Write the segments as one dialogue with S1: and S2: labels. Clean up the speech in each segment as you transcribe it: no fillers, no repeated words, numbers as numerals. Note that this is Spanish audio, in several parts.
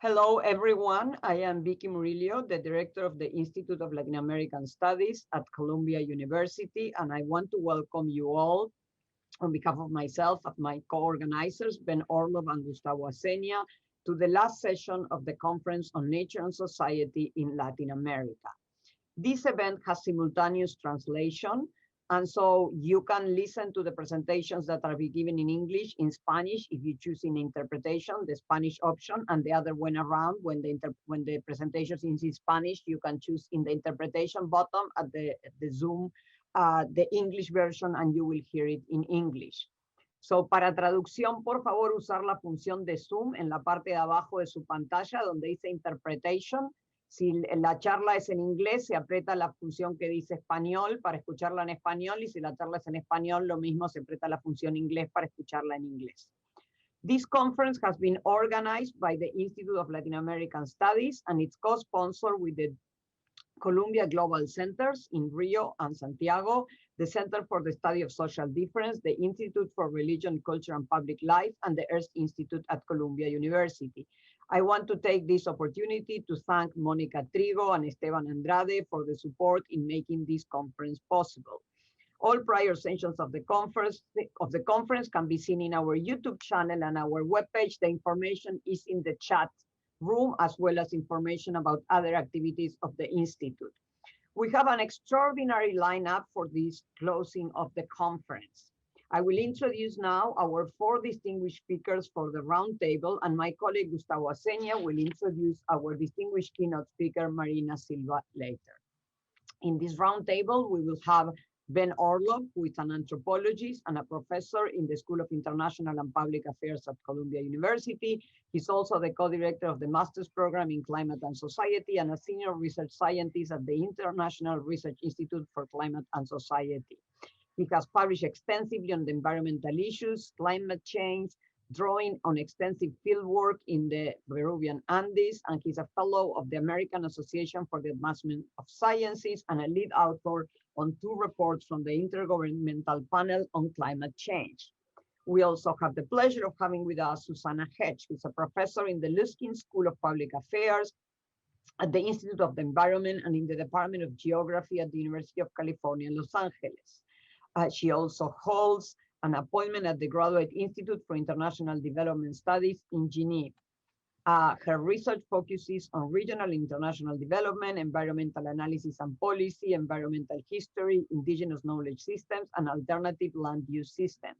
S1: Hello, everyone. I am Vicky Murillo, the director of the Institute of Latin American Studies at Columbia University, and I want to welcome you all on behalf of myself and my co-organizers, Ben Orlov and Gustavo Acenia, to the last session of the Conference on Nature and Society in Latin America. This event has simultaneous translation, and so you can listen to the presentations that are given in English, in Spanish, if you choose in interpretation, the Spanish option, and the other way around, when the presentation is in Spanish, you can choose in the interpretation button at the Zoom, the English version, and you will hear it in English. So, para traducción, por favor, usar la función de Zoom en la parte de abajo de su pantalla, donde dice Interpretation. Si la charla es en inglés, se aprieta la función que dice español para escucharla en español, y si la charla es en español, lo mismo, se aprieta la función inglés para escucharla en inglés. This conference has been organized by the Institute of Latin American Studies, and it's co-sponsored with the Columbia Global Centers in Rio and Santiago, the Center for the Study of Social Difference, the Institute for Religion, Culture, and Public Life, and the Earth Institute at Columbia University. I want to take this opportunity to thank Monica Trigo and Esteban Andrade for the support in making this conference possible. All prior sessions of the conference can be seen in our YouTube channel and our webpage. The information is in the chat room, as well as information about other activities of the Institute. We have an extraordinary lineup for this closing of the conference. I will introduce now our 4 distinguished speakers for the roundtable, and my colleague Gustavo Acenia will introduce our distinguished keynote speaker, Marina Silva, later. In this roundtable, we will have Ben Orlov, who is an anthropologist and a professor in the School of International and Public Affairs at Columbia University. He's also the co-director of the master's program in climate and society and a senior research scientist at the International Research Institute for Climate and Society. He has published extensively on the environmental issues, climate change, drawing on extensive fieldwork in the Peruvian Andes, and he's a fellow of the American Association for the Advancement of Sciences and a lead author on 2 reports from the Intergovernmental Panel on Climate Change. We also have the pleasure of having with us Susana Hedge, who's a professor in the Luskin School of Public Affairs at the Institute of the Environment and in the Department of Geography at the University of California, Los Angeles. She also holds an appointment at the Graduate Institute for International Development Studies in Geneva. Her research focuses on regional international development, environmental analysis and policy, environmental history, indigenous knowledge systems, and alternative land use systems.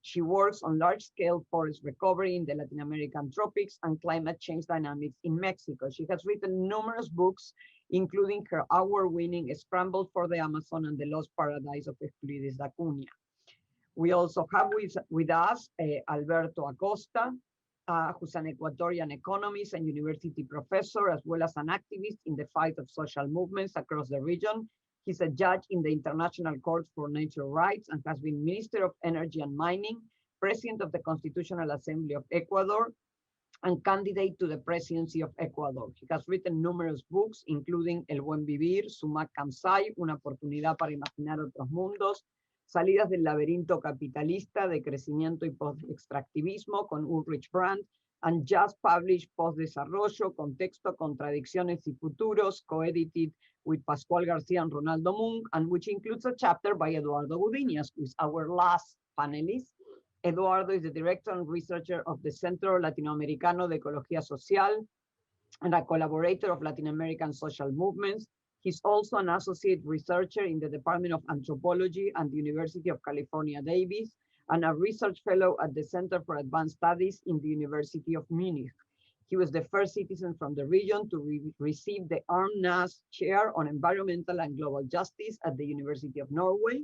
S1: She works on large-scale forest recovery in the Latin American tropics and climate change dynamics in Mexico. She has written numerous books, including her award-winning Scramble for the Amazon and the Lost Paradise of Euclides da Cunha. We also have with us Alberto Acosta, who's an Ecuadorian economist and university professor, as well as an activist in the fight of social movements across the region. He's a judge in the International Court for Nature Rights and has been Minister of Energy and Mining, President of the Constitutional Assembly of Ecuador, and candidate to the presidency of Ecuador. He has written numerous books, including El Buen Vivir, Sumac Kamsai, Una oportunidad para imaginar otros mundos, Salidas del laberinto capitalista, de crecimiento y post-extractivismo, con Ulrich Brandt, and just published Post-Desarrollo, Contexto, Contradicciones y Futuros, co-edited with Pascual García and Ronaldo Mung, and which includes a chapter by Eduardo Gudiñas, who is our last panelist. Eduardo is the director and researcher of the Centro Latinoamericano de Ecología Social and a collaborator of Latin American social movements. He's also an associate researcher in the Department of Anthropology at the University of California, Davis, and a research fellow at the Center for Advanced Studies in the University of Munich. He was the first citizen from the region to receive the Armnas Chair on Environmental and Global Justice at the University of Norway.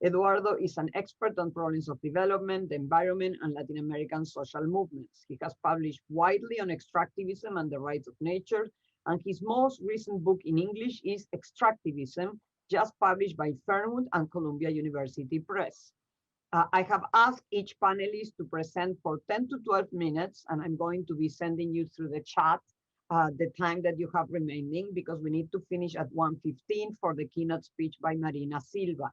S1: Eduardo is an expert on problems of development, the environment, and Latin American social movements. He has published widely on extractivism and the rights of nature, and his most recent book in English is Extractivism, just published by Fernwood and Columbia University Press. I have asked each panelist to present for 10 to 12 minutes, and I'm going to be sending you through the chat the time that you have remaining, because we need to finish at 1:15 for the keynote speech by Marina Silva.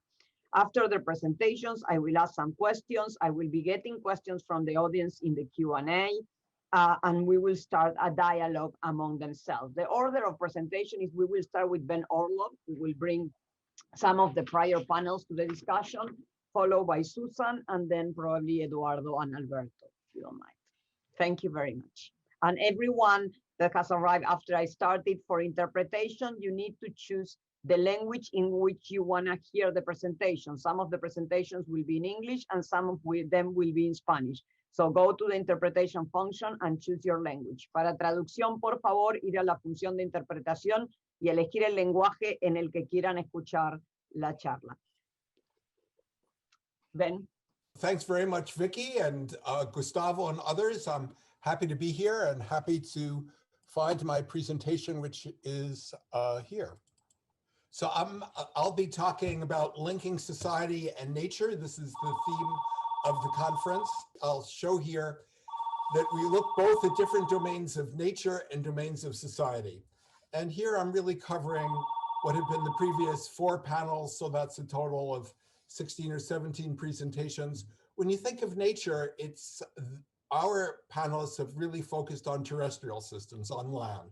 S1: After the presentations, I will ask some questions. I will be getting questions from the audience in the Q&A. and we will start a dialogue among themselves. The order of presentation is we will start with Ben Orlov, who will bring some of the prior panels to the discussion, followed by Susan, and then probably Eduardo and Alberto, if you don't mind. Thank you very much. And everyone that has arrived after I started for interpretation, you need to choose the language in which you want to hear the presentation. Some of the presentations will be in English and some of them will be in Spanish. So go to the interpretation function and choose your language. Para traducción, por favor, ir a la función de interpretación y elegir el lenguaje en el que quieran escuchar la charla. Ben.
S2: Thanks very much, Vicky and Gustavo and others. I'm happy to be here and happy to find my presentation, which is here. So I'll be talking about linking society and nature. This is the theme of the conference. I'll show here that we look both at different domains of nature and domains of society. And here I'm really covering what have been the previous 4 panels. So that's a total of 16 or 17 presentations. When you think of nature, our panelists have really focused on terrestrial systems, on land,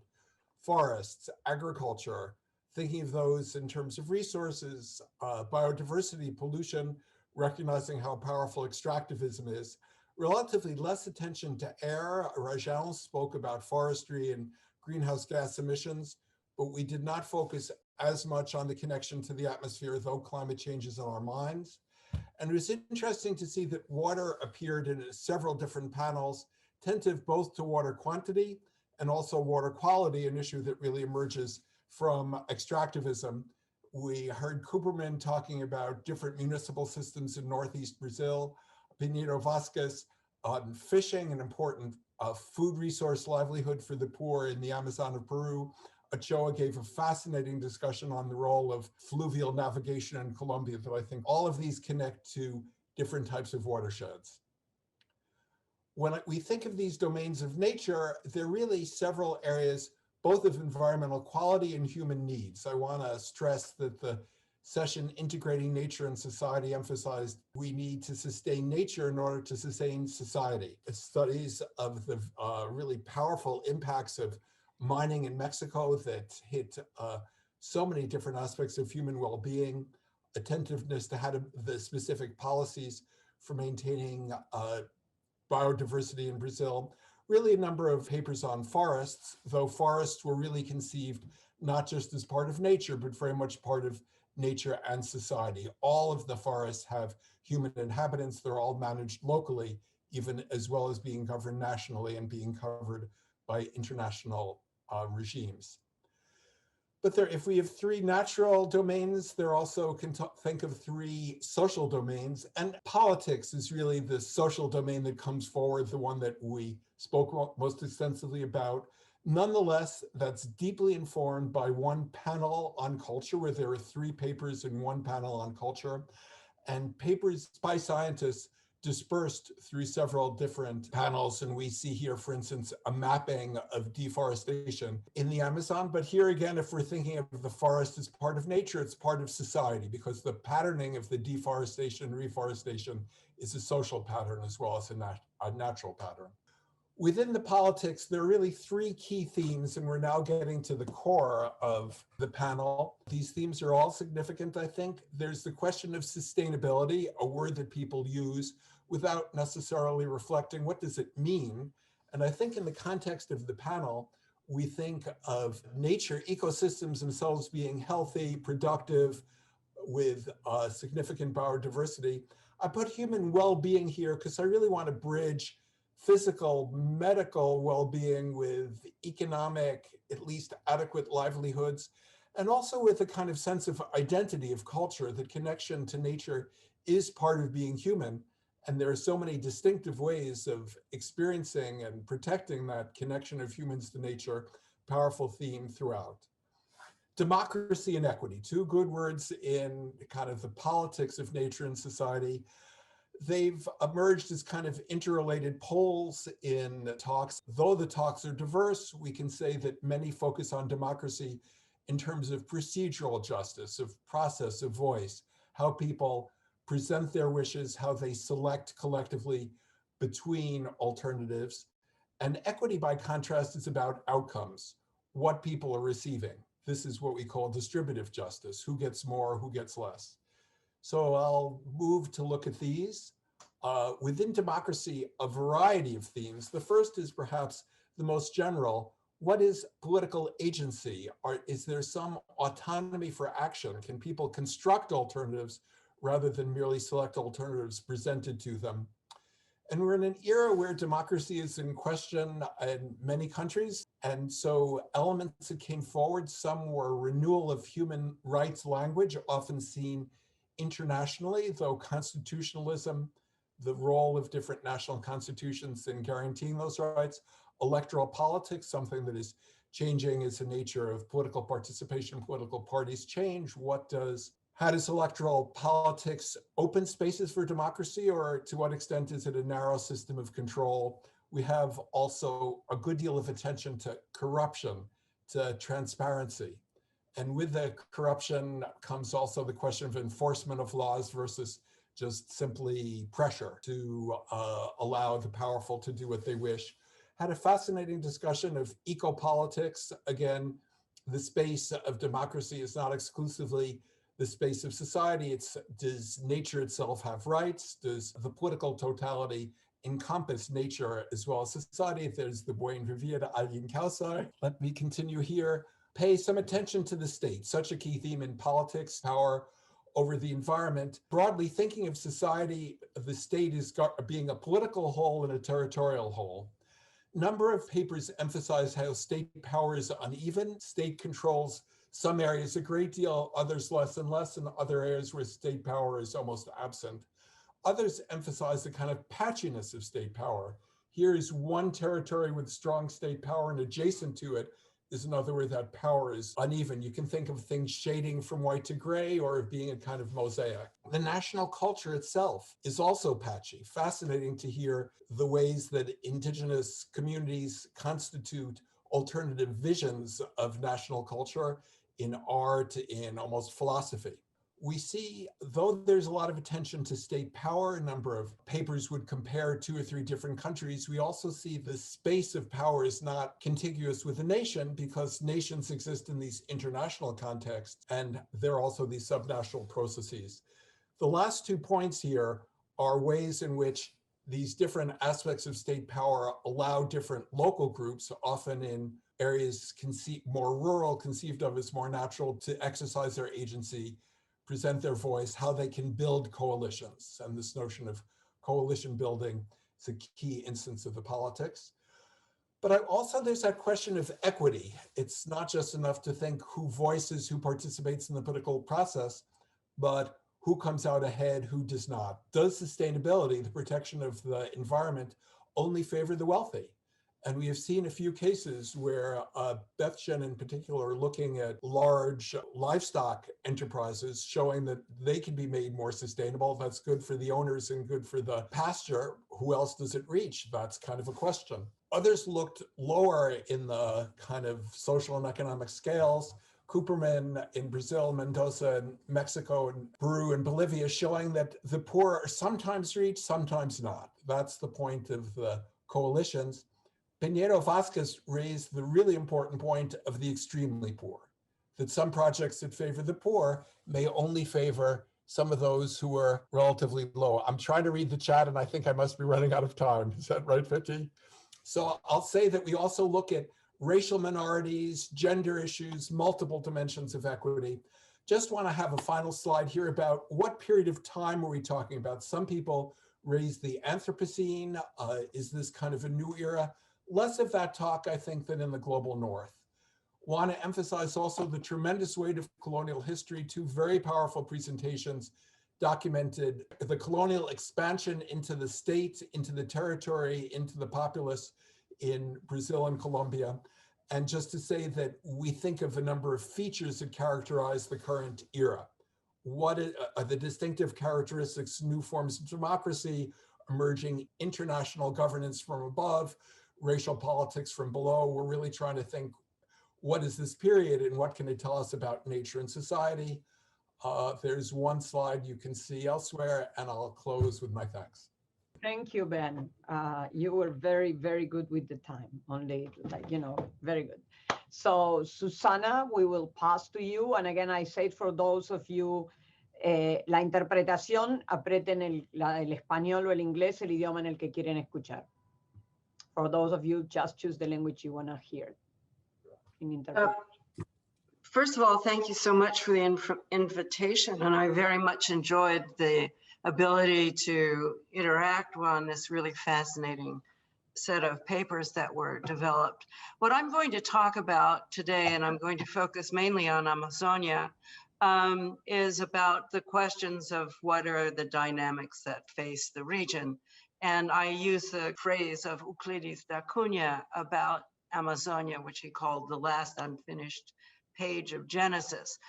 S2: forests, agriculture, thinking of those in terms of resources, biodiversity, pollution, recognizing how powerful extractivism is. Relatively less attention to air. Rajan spoke about forestry and greenhouse gas emissions, but we did not focus as much on the connection to the atmosphere, though climate change is on our minds. And it was interesting to see that water appeared in several different panels, attentive both to water quantity and also water quality, an issue that really emerges from extractivism. We heard Cooperman talking about different municipal systems in Northeast Brazil, Pinheiro Vasquez on fishing, an important food resource livelihood for the poor in the Amazon of Peru. Ochoa gave a fascinating discussion on the role of fluvial navigation in Colombia, though I think all of these connect to different types of watersheds. When we think of these domains of nature, there are really several areas, both of environmental quality and human needs. I want to stress that the session Integrating Nature and Society emphasized we need to sustain nature in order to sustain society. Studies of the really powerful impacts of mining in Mexico that hit so many different aspects of human well-being, attentiveness to how the specific policies for maintaining biodiversity in Brazil, really a number of papers on forests, though forests were really conceived not just as part of nature, but very much part of nature and society. All of the forests have human inhabitants. They're all managed locally, even as well as being governed nationally and being covered by international regimes. But if we have 3 natural domains, there also can think of 3 social domains. And politics is really the social domain that comes forward, the one that we spoke most extensively about. Nonetheless, that's deeply informed by one panel on culture, where there are 3 papers in one panel on culture, and papers by scientists dispersed through several different panels. And we see here, for instance, a mapping of deforestation in the Amazon. But here again, if we're thinking of the forest as part of nature, it's part of society, because the patterning of the deforestation and reforestation is a social pattern as well as a natural pattern. Within the politics, there are really 3 key themes, and we're now getting to the core of the panel. These themes are all significant, I think. There's the question of sustainability, a word that people use without necessarily reflecting what does it mean. And I think in the context of the panel, we think of nature, ecosystems themselves being healthy, productive, with significant biodiversity. I put human well-being here because I really want to bridge physical, medical well-being with economic, at least adequate livelihoods, and also with a kind of sense of identity of culture. The connection to nature is part of being human. And there are so many distinctive ways of experiencing and protecting that connection of humans to nature, powerful theme throughout. Democracy and equity, 2 good words in kind of the politics of nature and society. They've emerged as kind of interrelated poles in talks. Though the talks are diverse, we can say that many focus on democracy in terms of procedural justice, of process, of voice, how people present their wishes, how they select collectively between alternatives. And equity, by contrast, is about outcomes, what people are receiving. This is what we call distributive justice, who gets more, who gets less. So I'll move to look at these. Within democracy, a variety of themes. The first is perhaps the most general. What is political agency? Is there some autonomy for action? Can people construct alternatives rather than merely select alternatives presented to them? And we're in an era where democracy is in question in many countries. And so elements that came forward, some were renewal of human rights language, often seen internationally, though constitutionalism, the role of different national constitutions in guaranteeing those rights, electoral politics, something that is changing as the nature of political participation, political parties change. How does electoral politics open spaces for democracy, or to what extent is it a narrow system of control? We have also a good deal of attention to corruption, to transparency. And with the corruption comes also the question of enforcement of laws versus just simply pressure to allow the powerful to do what they wish. Had a fascinating discussion of eco-politics. Again, the space of democracy is not exclusively the space of society. Does nature itself have rights? Does the political totality encompass nature as well as society? There's the Buen Vivir de Alguien Causa. Let me continue here. Pay some attention to the state, such a key theme in politics, power over the environment. Broadly thinking of society, the state is being a political whole and a territorial whole. Number of papers emphasize how state power is uneven. State controls some areas a great deal, others less and less, and other areas where state power is almost absent. Others emphasize the kind of patchiness of state power. Here is one territory with strong state power, and adjacent to it is another where that power is uneven. You can think of things shading from white to gray or of being a kind of mosaic. The national culture itself is also patchy. Fascinating to hear the ways that indigenous communities constitute alternative visions of national culture in art, in almost philosophy. We see, though there's a lot of attention to state power, a number of papers would compare 2 or 3 different countries, we also see the space of power is not contiguous with a nation because nations exist in these international contexts, and there are also these subnational processes. The last 2 points here are ways in which these different aspects of state power allow different local groups, often in areas more rural, conceived of as more natural, to exercise their agency, present their voice, how they can build coalitions. And this notion of coalition building is a key instance of the politics. But also there's that question of equity. It's not just enough to think who voices, who participates in the political process, but who comes out ahead, who does not. Does sustainability, the protection of the environment, only favor the wealthy? And we have seen a few cases where Bethgen in particular are looking at large livestock enterprises, showing that they can be made more sustainable. That's good for the owners and good for the pasture. Who else does it reach? That's kind of a question. Others looked lower in the kind of social and economic scales. Cooperman in Brazil, Mendoza in Mexico, and Peru and Bolivia, showing that the poor are sometimes reached, sometimes not. That's the point of the coalitions. Pinheiro Vasquez raised the really important point of the extremely poor, that some projects that favor the poor may only favor some of those who are relatively low. I'm trying to read the chat and I think I must be running out of time. Is that right, Vicky? So I'll say that we also look at racial minorities, gender issues, multiple dimensions of equity. Just want to have a final slide here about what period of time are we talking about. Some people raise the Anthropocene. Is this kind of a new era? Less of that talk, I think, than in the global north. Want to emphasize also the tremendous weight of colonial history. 2 very powerful presentations documented the colonial expansion into the state, into the territory, into the populace in Brazil and Colombia. And just to say that we think of a number of features that characterize the current era. What are the distinctive characteristics, new forms of democracy, emerging international governance from above, racial politics from below? We're really trying to think, what is this period and what can it tell us about nature and society? There's one slide you can see elsewhere, and I'll close with my thanks.
S1: Thank you, Ben. You were very, very good with the time. Only, like, very good. So, Susana, we will pass to you. And again, I say for those of you, la interpretación, aprieten el español o el inglés, el idioma en el que quieren escuchar. For those of you, just choose the language you want to hear in interpretation.
S3: First of all, thank you so much for the invitation. And I very much enjoyed the ability to interact on this really fascinating set of papers that were developed. What I'm going to talk about today, and I'm going to focus mainly on Amazonia, is about the questions of what are the dynamics that face the region. And I use the phrase of Euclides da Cunha about Amazonia, which he called the last unfinished page of Genesis.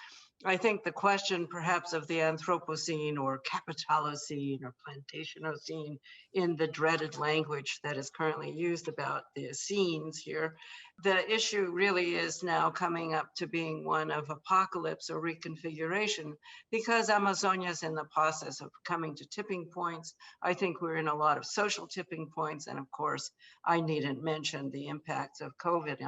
S3: I think the question perhaps of the Anthropocene or Capitalocene or Plantationocene in the dreaded language that is currently used about the scenes here, the issue really is now coming up to being one of apocalypse or reconfiguration because Amazonia is in the process of coming to tipping points. I think we're in a lot of social tipping points. And of course, I needn't mention the impacts of COVID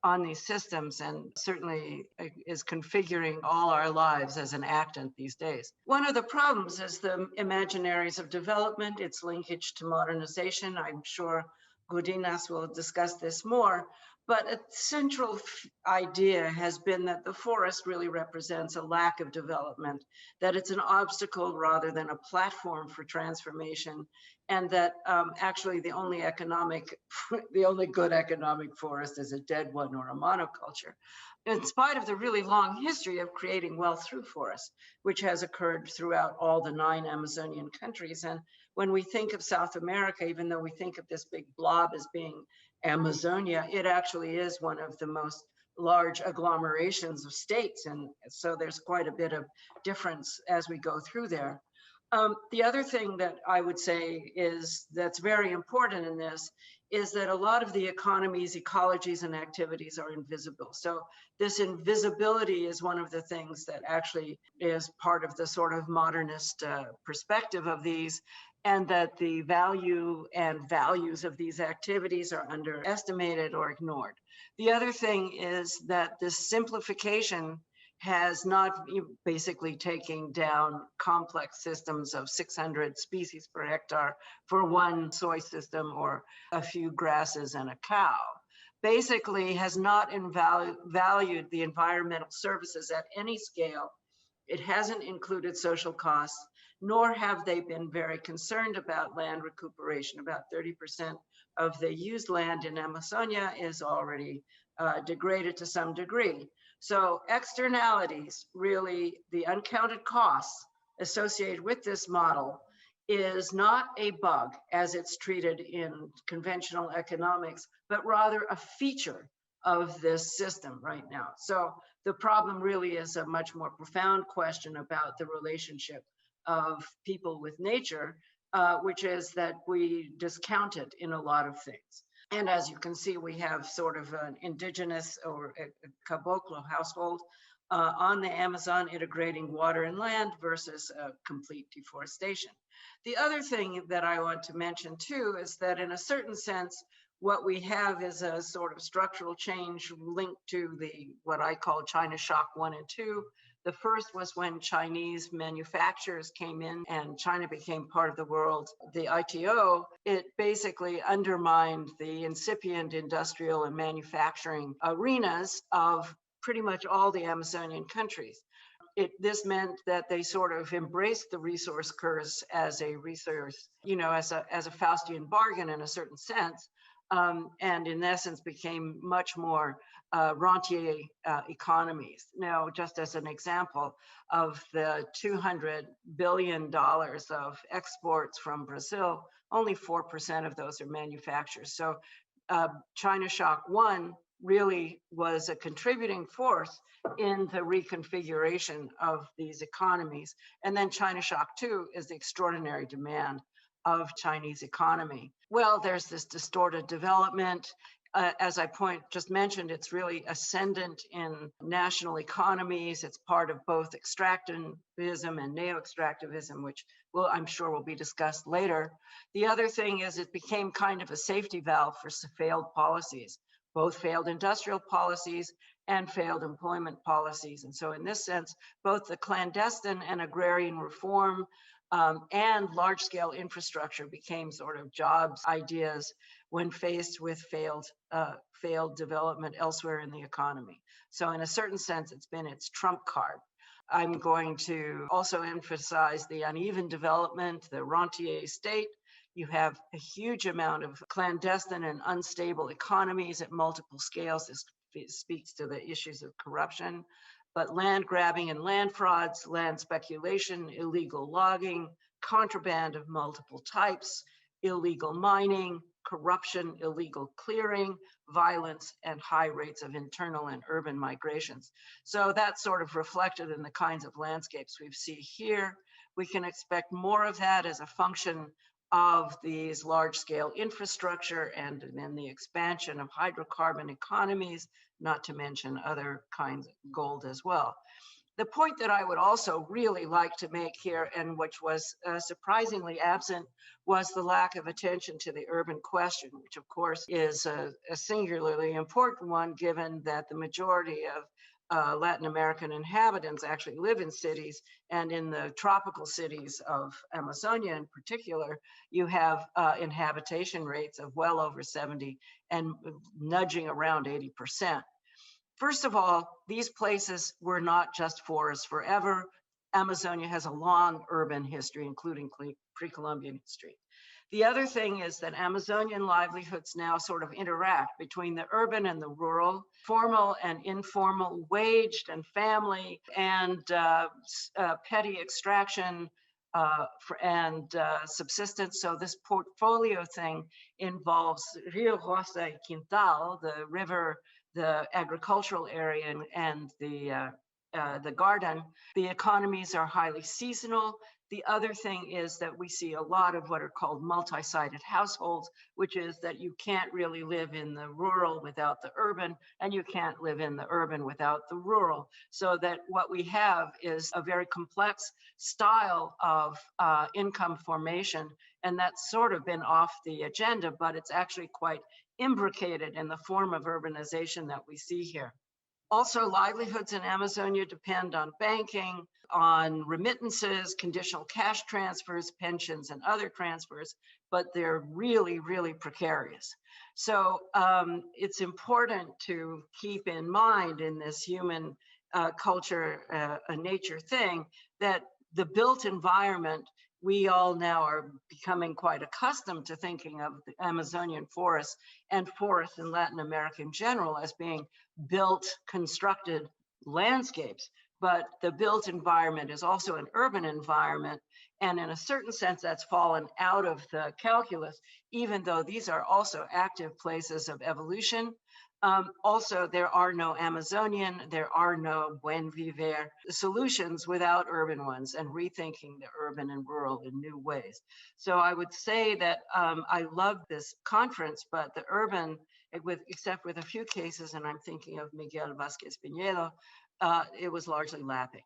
S3: on these systems, and certainly is configuring all our lives as an actant these days. One of the problems is the imaginaries of development, its linkage to modernization. I'm sure Godinez will discuss this more, but a central idea has been that the forest really represents a lack of development, that it's an obstacle rather than a platform for transformation, and that actually the only good economic forest is a dead one or a monoculture. In spite of the really long history of creating wealth through forests, which has occurred throughout all the 9 Amazonian countries. And when we think of South America, even though we think of this big blob as being Amazonia, it actually is one of the most large agglomerations of states. And so there's quite a bit of difference as we go through there. The other thing that I would say is that's very important in this is that a lot of the economies, ecologies, and activities are invisible. So this invisibility is one of the things that actually is part of the sort of modernist perspective of these, and that the value and values of these activities are underestimated or ignored. The other thing is that this simplification has not basically taking down complex systems of 600 species per hectare for one soy system or a few grasses and a cow. Basically has not valued the environmental services at any scale. It hasn't included social costs, nor have they been very concerned about land recuperation. About 30% of the used land in Amazonia is already degraded to some degree. So externalities, really the uncounted costs associated with this model, is not a bug as it's treated in conventional economics, but rather a feature of this system right now. So the problem really is a much more profound question about the relationship of people with nature, which is that we discount it in a lot of things. And as you can see, we have sort of an indigenous or a caboclo household on the Amazon integrating water and land versus complete deforestation. The other thing that I want to mention too is that in a certain sense, what we have is a sort of structural change linked to what I call China Shock 1 and 2. The first was when Chinese manufacturers came in and China became part of the world, the ITO. It basically undermined the incipient industrial and manufacturing arenas of pretty much all the Amazonian countries. This meant that they sort of embraced the resource curse as a resource, as a Faustian bargain in a certain sense, and in essence became much more rentier economies. Now, just as an example of the $200 billion of exports from Brazil, only 4% of those are manufactured. So China Shock 1 really was a contributing force in the reconfiguration of these economies. And then China Shock 2 is the extraordinary demand of Chinese economy. Well, there's this distorted development. as I just mentioned, it's really ascendant in national economies. It's part of both extractivism and neo-extractivism, which I'm sure will be discussed later. The other thing is it became kind of a safety valve for failed policies, both failed industrial policies and failed employment policies. And so in this sense, both the clandestine and agrarian reform and large-scale infrastructure became sort of jobs ideas when faced with failed development elsewhere in the economy. So in a certain sense, it's been its trump card. I'm going to also emphasize the uneven development, the rentier state. You have a huge amount of clandestine and unstable economies at multiple scales. This speaks to the issues of corruption. But land grabbing and land frauds, land speculation, illegal logging, contraband of multiple types, illegal mining, corruption, illegal clearing, violence, and high rates of internal and urban migrations. So that's sort of reflected in the kinds of landscapes we see here. We can expect more of that as a function of these large-scale infrastructure and then the expansion of hydrocarbon economies, not to mention other kinds of gold as well. The point that I would also really like to make here, and which was surprisingly absent, was the lack of attention to the urban question, which of course is a singularly important one, given that the majority of Latin American inhabitants actually live in cities, and in the tropical cities of Amazonia in particular, you have inhabitation rates of well over 70 and nudging around 80%. First of all, these places were not just forests forever. Amazonia has a long urban history, including pre-Columbian history. The other thing is that Amazonian livelihoods now sort of interact between the urban and the rural, formal and informal, waged and family, and petty extraction and subsistence. So this portfolio thing involves Rio Rosa y Quintal, the river, the agricultural area, and the garden. The economies are highly seasonal. The other thing is that we see a lot of what are called multi-sided households, which is that you can't really live in the rural without the urban, and you can't live in the urban without the rural. So that what we have is a very complex style of income formation, and that's sort of been off the agenda, but it's actually quite imbricated in the form of urbanization that we see here. Also, livelihoods in Amazonia depend on banking, on remittances, conditional cash transfers, pensions, and other transfers, but they're really, really precarious. So it's important to keep in mind in this human culture, nature thing, that the built environment, we all now are becoming quite accustomed to thinking of the Amazonian forests and forests in Latin America in general as being built, constructed landscapes. But the built environment is also an urban environment. And in a certain sense, that's fallen out of the calculus, even though these are also active places of evolution. Also, there are no Amazonian, there are no buen vivir solutions without urban ones and rethinking the urban and rural in new ways. So I would say that I love this conference, but the urban, except with a few cases, and I'm thinking of Miguel Vázquez Piñedo, it was largely lapping.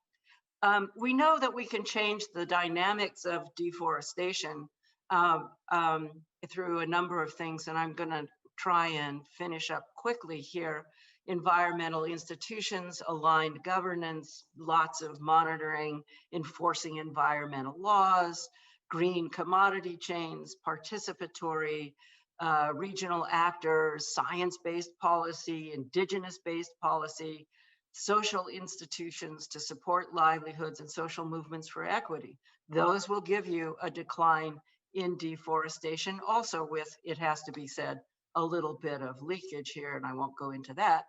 S3: We know that we can change the dynamics of deforestation through a number of things, and I'm going to try and finish up quickly here. Environmental institutions, aligned governance, lots of monitoring, enforcing environmental laws, green commodity chains, participatory regional actors, science-based policy, indigenous-based policy, social institutions to support livelihoods and social movements for equity. Those will give you a decline in deforestation, also with, it has to be said, a little bit of leakage here, and I won't go into that.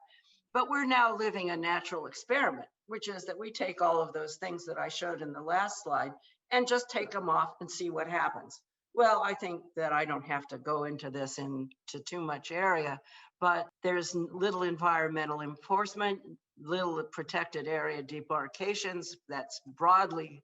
S3: But we're now living a natural experiment, which is that we take all of those things that I showed in the last slide and just take them off and see what happens. Well, I think that I don't have to go into this into too much area, but there's little environmental enforcement, little protected area demarcations, that's broadly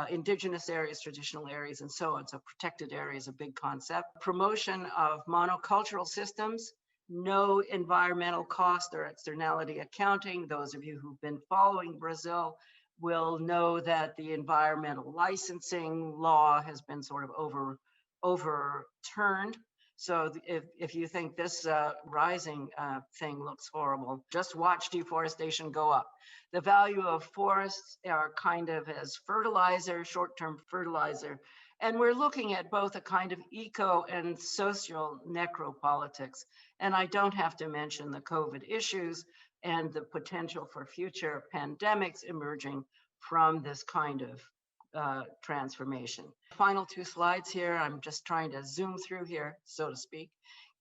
S3: indigenous areas, traditional areas, and so on. So protected area is a big concept. Promotion of monocultural systems no environmental cost or externality accounting. Those of you who've been following Brazil will know that the environmental licensing law has been sort of overturned. So if you think this rising thing looks horrible, just watch deforestation go up. The value of forests are kind of as fertilizer, short-term fertilizer. And we're looking at both a kind of eco and social necropolitics. And I don't have to mention the COVID issues and the potential for future pandemics emerging from this kind of transformation. Final two slides here, I'm just trying to zoom through here, so to speak,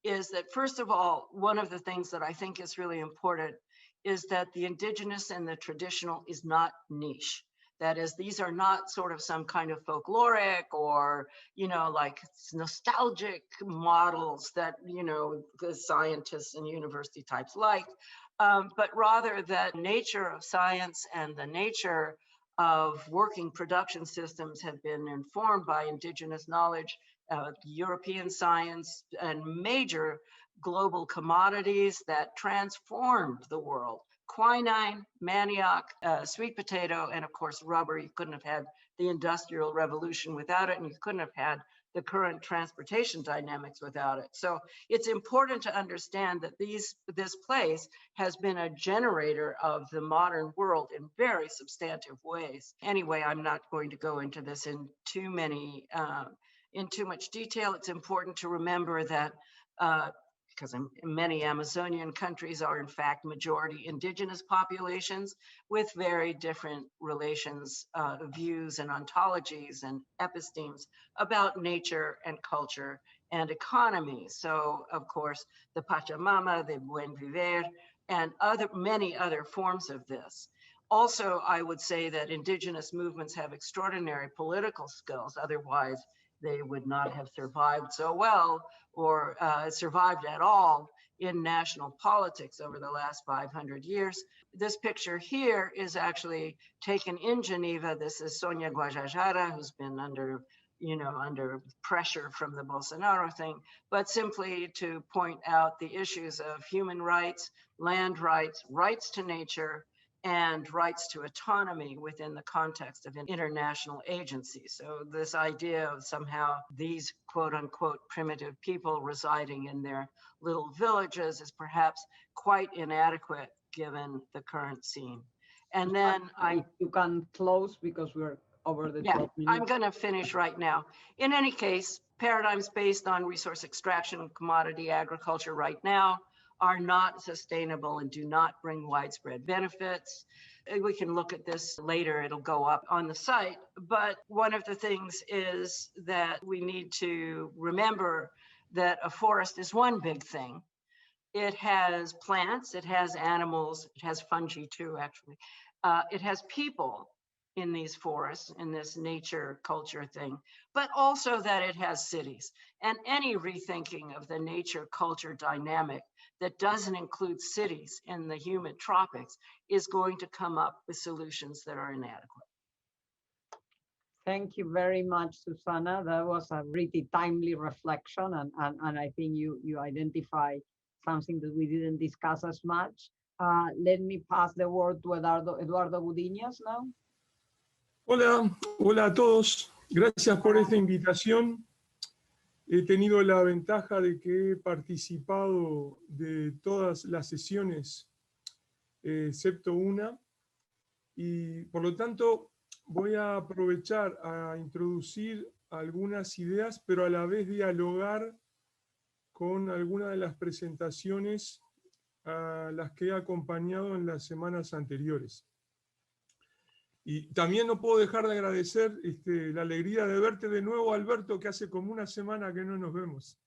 S3: is that first of all, one of the things that I think is really important is that the indigenous and the traditional is not niche. That is, these are not sort of some kind of folkloric or, you know, like nostalgic models that, you know, the scientists and university types like, but rather that nature of science and the nature of working production systems have been informed by indigenous knowledge, European science, and major global commodities that transformed the world. Quinine, manioc, sweet potato, and of course rubber. You couldn't have had the Industrial Revolution without it, and you couldn't have had the current transportation dynamics without it. So it's important to understand that this place has been a generator of the modern world in very substantive ways. Anyway, I'm not going to go into this in too much detail. It's important to remember that because many Amazonian countries are in fact majority indigenous populations with very different relations, views and ontologies and epistemes about nature and culture and economy. So of course, the Pachamama, the Buen Vivir, and many other forms of this. Also, I would say that indigenous movements have extraordinary political skills, otherwise they would not have survived so well or survived at all in national politics over the last 500 years. This picture here is actually taken in Geneva. This is Sonia Guajajara, who's been under pressure from the Bolsonaro thing, but simply to point out the issues of human rights, land rights, rights to nature, and rights to autonomy within the context of an international agency. So this idea of somehow these quote unquote primitive people residing in their little villages is perhaps quite inadequate given the current scene. And then
S1: you can close because we're over the 12 minutes.
S3: I'm gonna finish right now. In any case, paradigms based on resource extraction and commodity agriculture right now are not sustainable and do not bring widespread benefits. We can look at this later, it'll go up on the site. But one of the things is that we need to remember that a forest is one big thing. It has plants, it has animals, it has fungi too, actually. It has people in these forests, in this nature culture thing, but also that it has cities. And any rethinking of the nature culture dynamic that doesn't include cities in the humid tropics is going to come up with solutions that are inadequate.
S1: Thank you very much, Susana. That was a really timely reflection, and I think you identify something that we didn't discuss as much. Let me pass the word to Eduardo Gudiñas now.
S4: Hola a todos. Gracias por esta invitación. He tenido la ventaja de que he participado de todas las sesiones, excepto una, y por lo tanto voy a aprovechar a introducir algunas ideas, pero a la vez dialogar con algunas de las presentaciones a las que he acompañado en las semanas anteriores. Y también no puedo dejar de agradecer la alegría de verte de nuevo, Alberto, que hace como una semana que no nos vemos.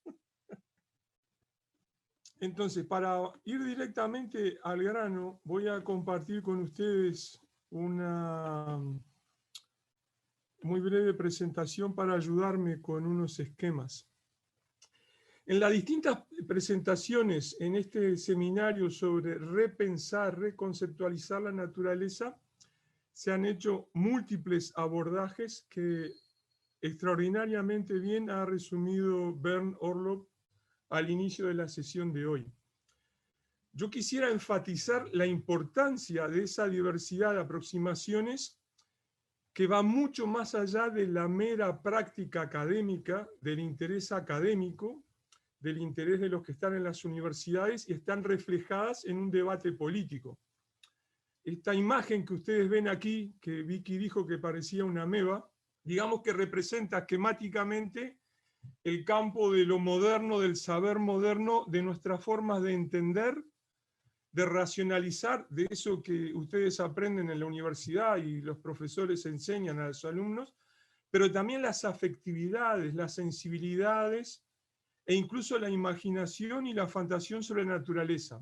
S4: Entonces, para ir directamente al grano, voy a compartir con ustedes una muy breve presentación para ayudarme con unos esquemas. En las distintas presentaciones en este seminario sobre repensar, reconceptualizar la naturaleza, se han hecho múltiples abordajes que extraordinariamente bien ha resumido Bernd Orlopp al inicio de la sesión de hoy. yo quisiera enfatizar la importancia de esa diversidad de aproximaciones que va mucho más allá de la mera práctica académica, del interés académico, del interés de los que están en las universidades y están reflejadas en un debate político. Esta imagen que ustedes ven aquí, que Vicky dijo que parecía una ameba, digamos que representa esquemáticamente el campo de lo moderno, del saber moderno, de nuestras formas de entender, de racionalizar, de eso que ustedes aprenden en la universidad y los profesores enseñan a los alumnos, pero también las afectividades, las sensibilidades e incluso la imaginación y la fantasía sobre la naturaleza.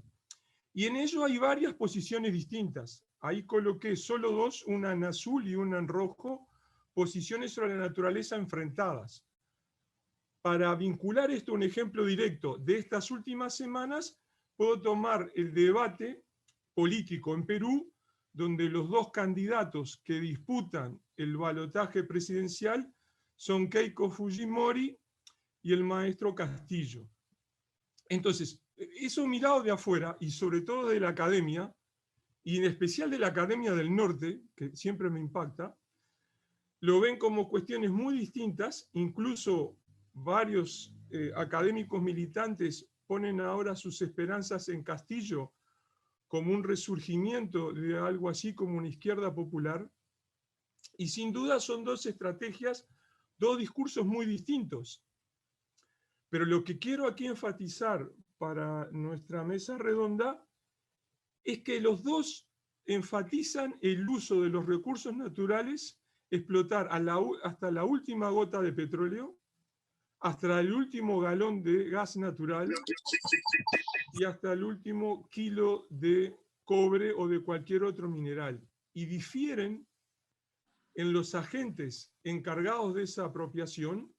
S4: Y en ello hay varias posiciones distintas. Ahí coloqué solo dos, una en azul y una en rojo, posiciones sobre la naturaleza enfrentadas. Para vincular esto a un ejemplo directo de estas últimas semanas, puedo tomar el debate político en Perú, donde los dos candidatos que disputan el balotaje presidencial son Keiko Fujimori y el maestro Castillo. Entonces, eso mirado de afuera, y sobre todo de la academia, y en especial de la Academia del Norte, que siempre me impacta, lo ven como cuestiones muy distintas, incluso varios académicos militantes ponen ahora sus esperanzas en Castillo como un resurgimiento de algo así como una izquierda popular, y sin duda son dos estrategias, dos discursos muy distintos. Pero lo que quiero aquí enfatizar para nuestra mesa redonda es que los dos enfatizan el uso de los recursos naturales, explotar hasta la última gota de petróleo, hasta el último galón de gas natural y hasta el último kilo de cobre o de cualquier otro mineral. Y difieren en los agentes encargados de esa apropiación.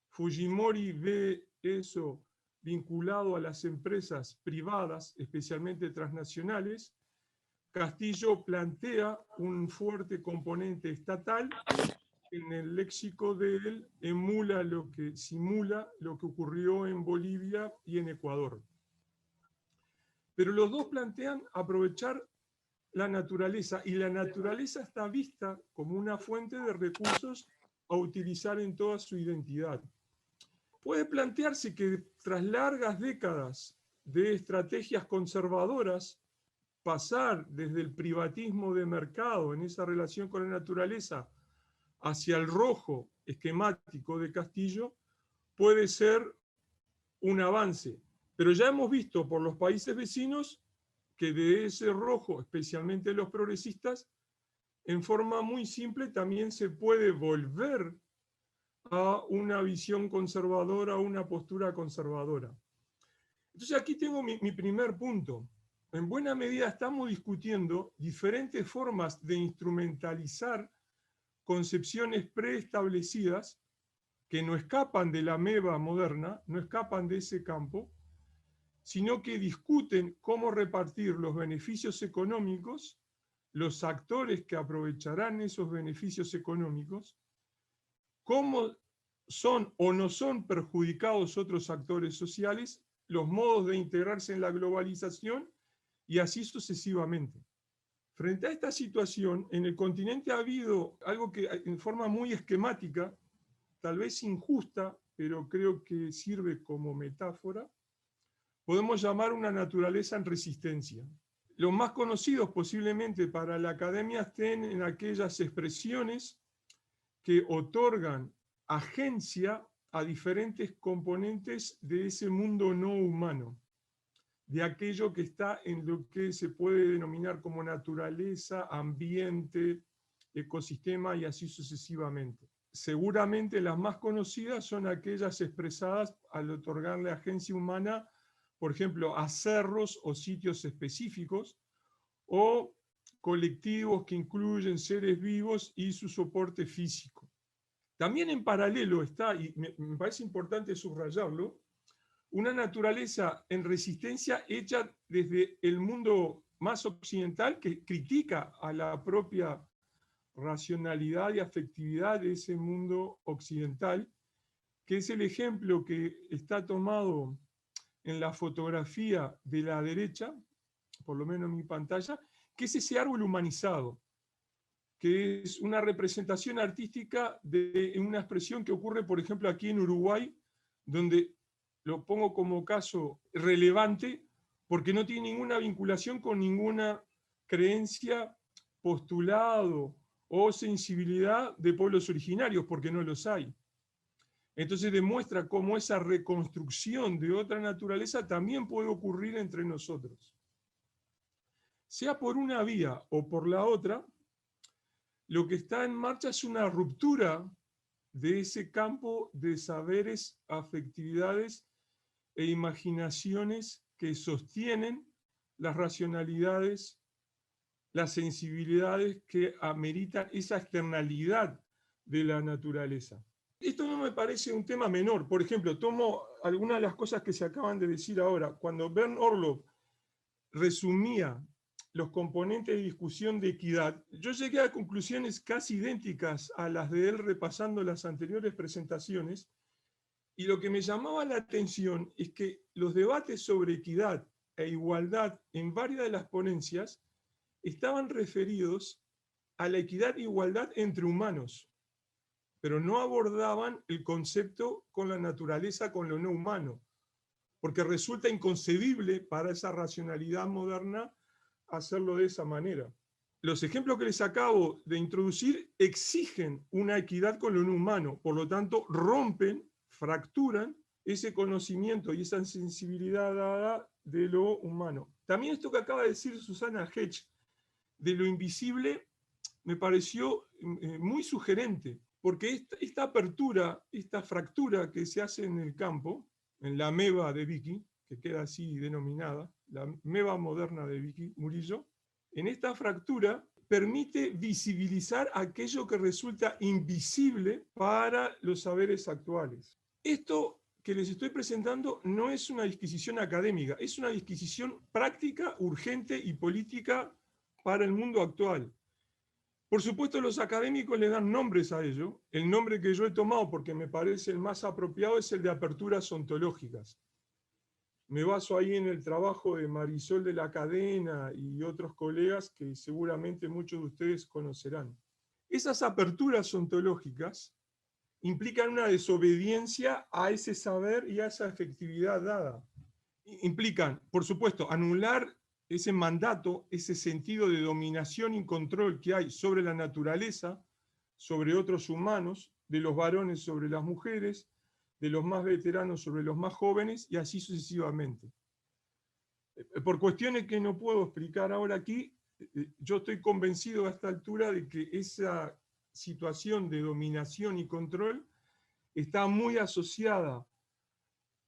S4: Fujimori ve eso vinculado a las empresas privadas, especialmente transnacionales. Castillo plantea un fuerte componente estatal. En el léxico de él simula lo que ocurrió en Bolivia y en Ecuador. Pero los dos plantean aprovechar la naturaleza, y la naturaleza está vista como una fuente de recursos a utilizar en toda su identidad. Puede plantearse que tras largas décadas de estrategias conservadoras, pasar desde el privatismo de mercado en esa relación con la naturaleza hacia el rojo esquemático de Castillo puede ser un avance. Pero ya hemos visto por los países vecinos que de ese rojo, especialmente los progresistas, en forma muy simple también se puede volver a una visión conservadora, a una postura conservadora. Entonces aquí tengo mi primer punto. En buena medida estamos discutiendo diferentes formas de instrumentalizar concepciones preestablecidas que no escapan de la ameba moderna, no escapan de ese campo, sino que discuten cómo repartir los beneficios económicos, los actores que aprovecharán esos beneficios económicos, cómo son o no son perjudicados otros actores sociales, los modos de integrarse en la globalización y así sucesivamente. Frente a esta situación, en el continente ha habido algo que en forma muy esquemática, tal vez injusta, pero creo que sirve como metáfora, podemos llamar una naturaleza en resistencia. Los más conocidos posiblemente para la academia estén en aquellas expresiones que otorgan agencia a diferentes componentes de ese mundo no humano, de aquello que está en lo que se puede denominar como naturaleza, ambiente, ecosistema y así sucesivamente. Seguramente las más conocidas son aquellas expresadas al otorgarle agencia humana, por ejemplo, a cerros o sitios específicos, o colectivos que incluyen seres vivos y su soporte físico. También en paralelo está, y me parece importante subrayarlo, una naturaleza en resistencia hecha desde el mundo más occidental que critica a la propia racionalidad y afectividad de ese mundo occidental, que es el ejemplo que está tomado en la fotografía de la derecha, por lo menos en mi pantalla, que es ese árbol humanizado, que es una representación artística de una expresión que ocurre, por ejemplo, aquí en Uruguay, donde lo pongo como caso relevante, porque no tiene ninguna vinculación con ninguna creencia, postulado o sensibilidad de pueblos originarios, porque no los hay. Entonces demuestra cómo esa reconstrucción de otra naturaleza también puede ocurrir entre nosotros. Sea por una vía o por la otra, lo que está en marcha es una ruptura de ese campo de saberes, afectividades e imaginaciones que sostienen las racionalidades, las sensibilidades que ameritan esa externalidad de la naturaleza. Esto no me parece un tema menor. Por ejemplo, tomo algunas de las cosas que se acaban de decir ahora. Cuando Bern Orlov resumía los componentes de discusión de equidad, yo llegué a conclusiones casi idénticas a las de él repasando las anteriores presentaciones, y lo que me llamaba la atención es que los debates sobre equidad e igualdad en varias de las ponencias estaban referidos a la equidad e igualdad entre humanos, pero no abordaban el concepto con la naturaleza, con lo no humano, porque resulta inconcebible para esa racionalidad moderna hacerlo de esa manera. Los ejemplos que les acabo de introducir exigen una equidad con lo no humano, por lo tanto rompen, fracturan ese conocimiento y esa sensibilidad dada de lo humano. También esto que acaba de decir Susana Hedge de lo invisible me pareció muy sugerente, porque esta apertura, esta fractura que se hace en el campo, en la ameba de Vicky, que queda así denominada, la ameba moderna de Vicky Murillo, en esta fractura permite visibilizar aquello que resulta invisible para los saberes actuales. Esto que les estoy presentando no es una disquisición académica, es una disquisición práctica, urgente y política para el mundo actual. Por supuesto, los académicos le dan nombres a ello. El nombre que yo he tomado, porque me parece el más apropiado, es el de aperturas ontológicas. Me baso ahí en el trabajo de Marisol de la Cadena y otros colegas que seguramente muchos de ustedes conocerán. Esas aperturas ontológicas implican una desobediencia a ese saber y a esa efectividad dada. Implican, por supuesto, anular ese mandato, ese sentido de dominación y control que hay sobre la naturaleza, sobre otros humanos, de los varones sobre las mujeres, de los más veteranos sobre los más jóvenes, y así sucesivamente. Por cuestiones que no puedo explicar ahora aquí, yo estoy convencido a esta altura de que esa situación de dominación y control está muy asociada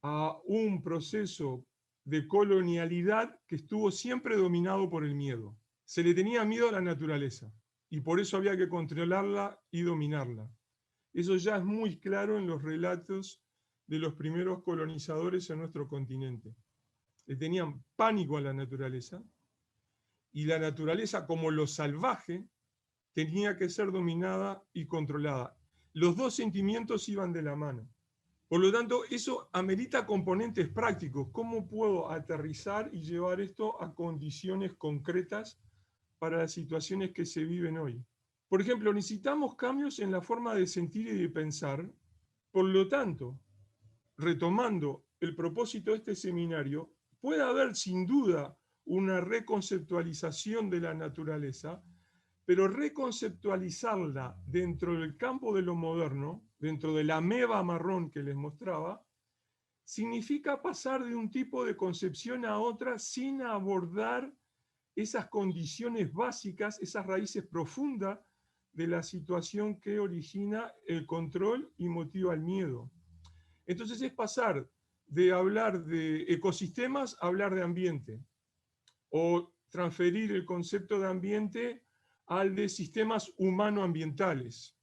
S4: a un proceso de colonialidad que estuvo siempre dominado por el miedo. Se le tenía miedo a la naturaleza y por eso había que controlarla y dominarla. Eso ya es muy claro en los relatos de los primeros colonizadores en nuestro continente. Le tenían pánico a la naturaleza y la naturaleza, como lo salvaje, tenía que ser dominada y controlada. Los dos sentimientos iban de la mano. Por lo tanto, eso amerita componentes prácticos. ¿Cómo puedo aterrizar y llevar esto a condiciones concretas para las situaciones que se viven hoy? Por ejemplo, necesitamos cambios en la forma de sentir y de pensar. Por lo tanto, retomando el propósito de este seminario, puede haber sin duda una reconceptualización de la naturaleza, pero reconceptualizarla dentro del campo de lo moderno, dentro de la ameba marrón que les mostraba, significa pasar de un tipo de concepción a otra sin abordar esas condiciones básicas, esas raíces profundas de la situación que origina el control y motiva el miedo. Entonces es pasar de hablar de ecosistemas a hablar de ambiente, o transferir el concepto de ambiente al de sistemas humano-ambientales,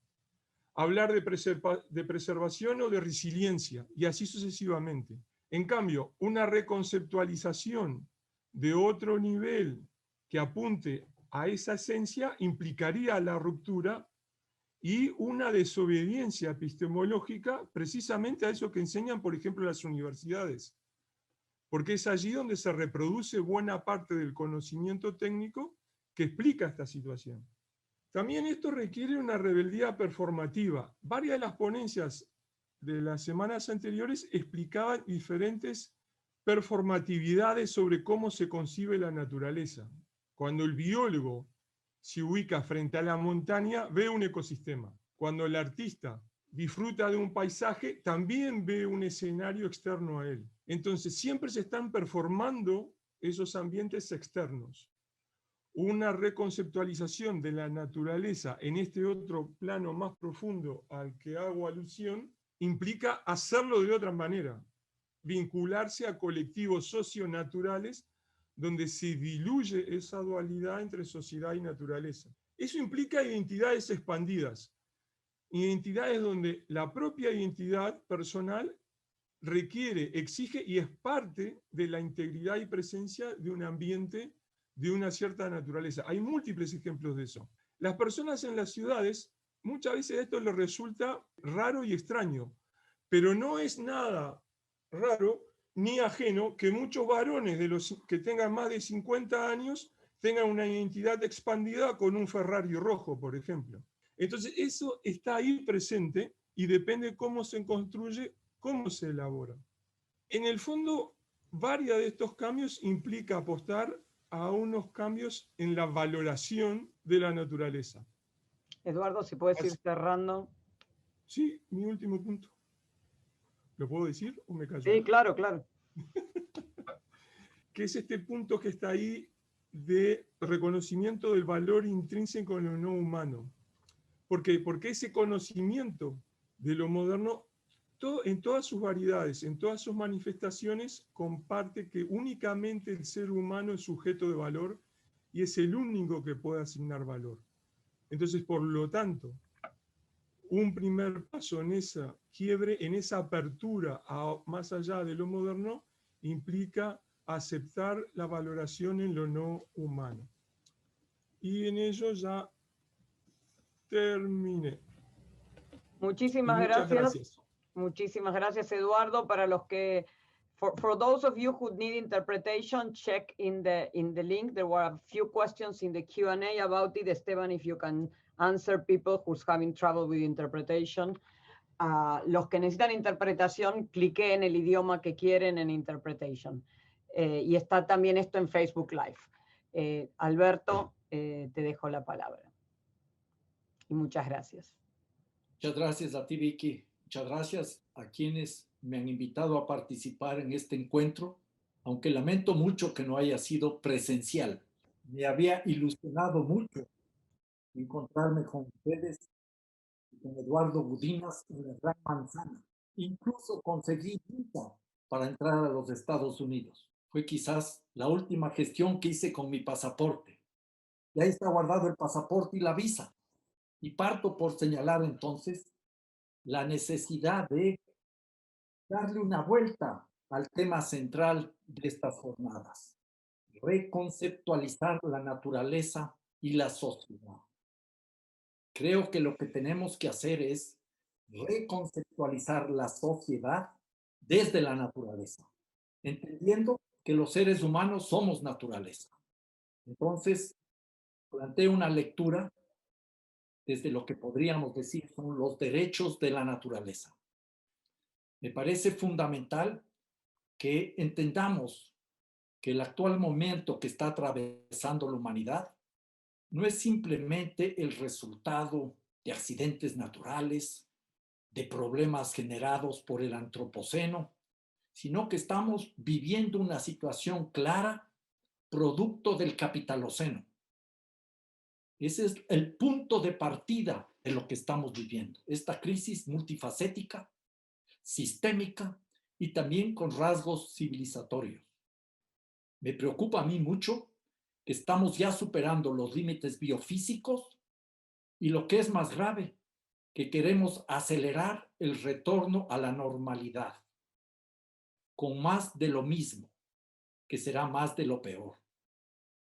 S4: hablar de preservación o de resiliencia, y así sucesivamente. En cambio, una reconceptualización de otro nivel que apunte a esa esencia implicaría la ruptura y una desobediencia epistemológica precisamente a eso que enseñan, por ejemplo, las universidades. porque es allí donde se reproduce buena parte del conocimiento técnico que explica esta situación. También esto requiere una rebeldía performativa. Varias de las ponencias de las semanas anteriores explicaban diferentes performatividades sobre cómo se concibe la naturaleza. Cuando el biólogo se ubica frente a la montaña, ve un ecosistema. Cuando el artista disfruta de un paisaje, también ve un escenario externo a él. Entonces, siempre se están performando esos ambientes externos. Una reconceptualización de la naturaleza en este otro plano más profundo al que hago alusión implica hacerlo de otra manera, vincularse a colectivos socionaturales donde se diluye esa dualidad entre sociedad y naturaleza. Eso implica identidades expandidas, identidades donde la propia identidad personal requiere, exige y es parte de la integridad y presencia de un ambiente de una cierta naturaleza. Hay múltiples ejemplos de eso. Las personas en las ciudades, muchas veces esto les resulta raro y extraño, pero no es nada raro ni ajeno que muchos varones de los que tengan más de 50 años tengan una identidad expandida con un Ferrari rojo, por ejemplo. Entonces eso está ahí presente y depende cómo se construye, cómo se elabora. En el fondo, varios de estos cambios implica apostar a unos cambios en la valoración de la naturaleza.
S1: Eduardo, si puedes ir cerrando.
S4: Sí, mi último punto. ¿Lo puedo decir o me callo?
S1: Sí, claro, claro.
S4: Que es este punto que está ahí de reconocimiento del valor intrínseco en lo no humano. ¿Por qué? Porque ese conocimiento de lo moderno, en todas sus variedades, en todas sus manifestaciones, comparte que únicamente el ser humano es sujeto de valor y es el único que puede asignar valor. Entonces, por lo tanto, un primer paso en esa quiebre, en esa apertura más allá de lo moderno, implica aceptar la valoración en lo no humano. Y en ello ya terminé.
S1: Muchísimas gracias. Muchísimas gracias, Eduardo. Para los que, for those of you who need interpretation, check in the link. There were a few questions in the Q&A about it. Esteban, if you can answer people who's having trouble with interpretation. Los que necesitan interpretación, clique en el idioma que quieren en interpretation. Y está también esto en Facebook Live. Alberto, te dejo la palabra. Y muchas gracias.
S5: Muchas gracias a ti, Vicky. Muchas gracias a quienes me han invitado a participar en este encuentro, aunque lamento mucho que no haya sido presencial. Me había ilusionado mucho encontrarme con ustedes, con Eduardo Gudinas en la Gran Manzana. Incluso conseguí visa para entrar a los Estados Unidos. Fue quizás la última gestión que hice con mi pasaporte. Y ahí está guardado el pasaporte y la visa. Y parto por señalar entonces la necesidad de darle una vuelta al tema central de estas jornadas, reconceptualizar la naturaleza y la sociedad. Creo que lo que tenemos que hacer es reconceptualizar la sociedad desde la naturaleza, entendiendo que los seres humanos somos naturaleza. Entonces, planteo una lectura desde lo que podríamos decir son los derechos de la naturaleza. Me parece fundamental que entendamos que el actual momento que está atravesando la humanidad no es simplemente el resultado de accidentes naturales, de problemas generados por el antropoceno, sino que estamos viviendo una situación clara, producto del capitaloceno. Ese es el punto de partida de lo que estamos viviendo. Esta crisis multifacética, sistémica y también con rasgos civilizatorios. Me preocupa a mí mucho que estamos ya superando los límites biofísicos y lo que es más grave, que queremos acelerar el retorno a la normalidad con más de lo mismo, que será más de lo peor.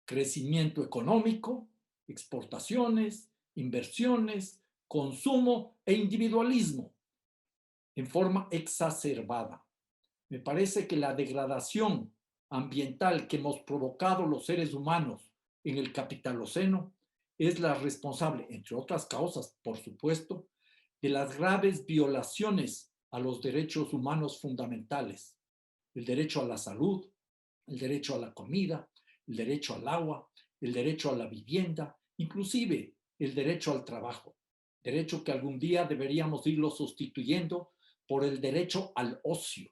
S5: Crecimiento económico, exportaciones, inversiones, consumo e individualismo en forma exacerbada. Me parece que la degradación ambiental que hemos provocado los seres humanos en el Capitaloceno es la responsable, entre otras causas, por supuesto, de las graves violaciones a los derechos humanos fundamentales: el derecho a la salud, el derecho a la comida, el derecho al agua, el derecho a la vivienda, inclusive el derecho al trabajo, derecho que algún día deberíamos irlo sustituyendo por el derecho al ocio,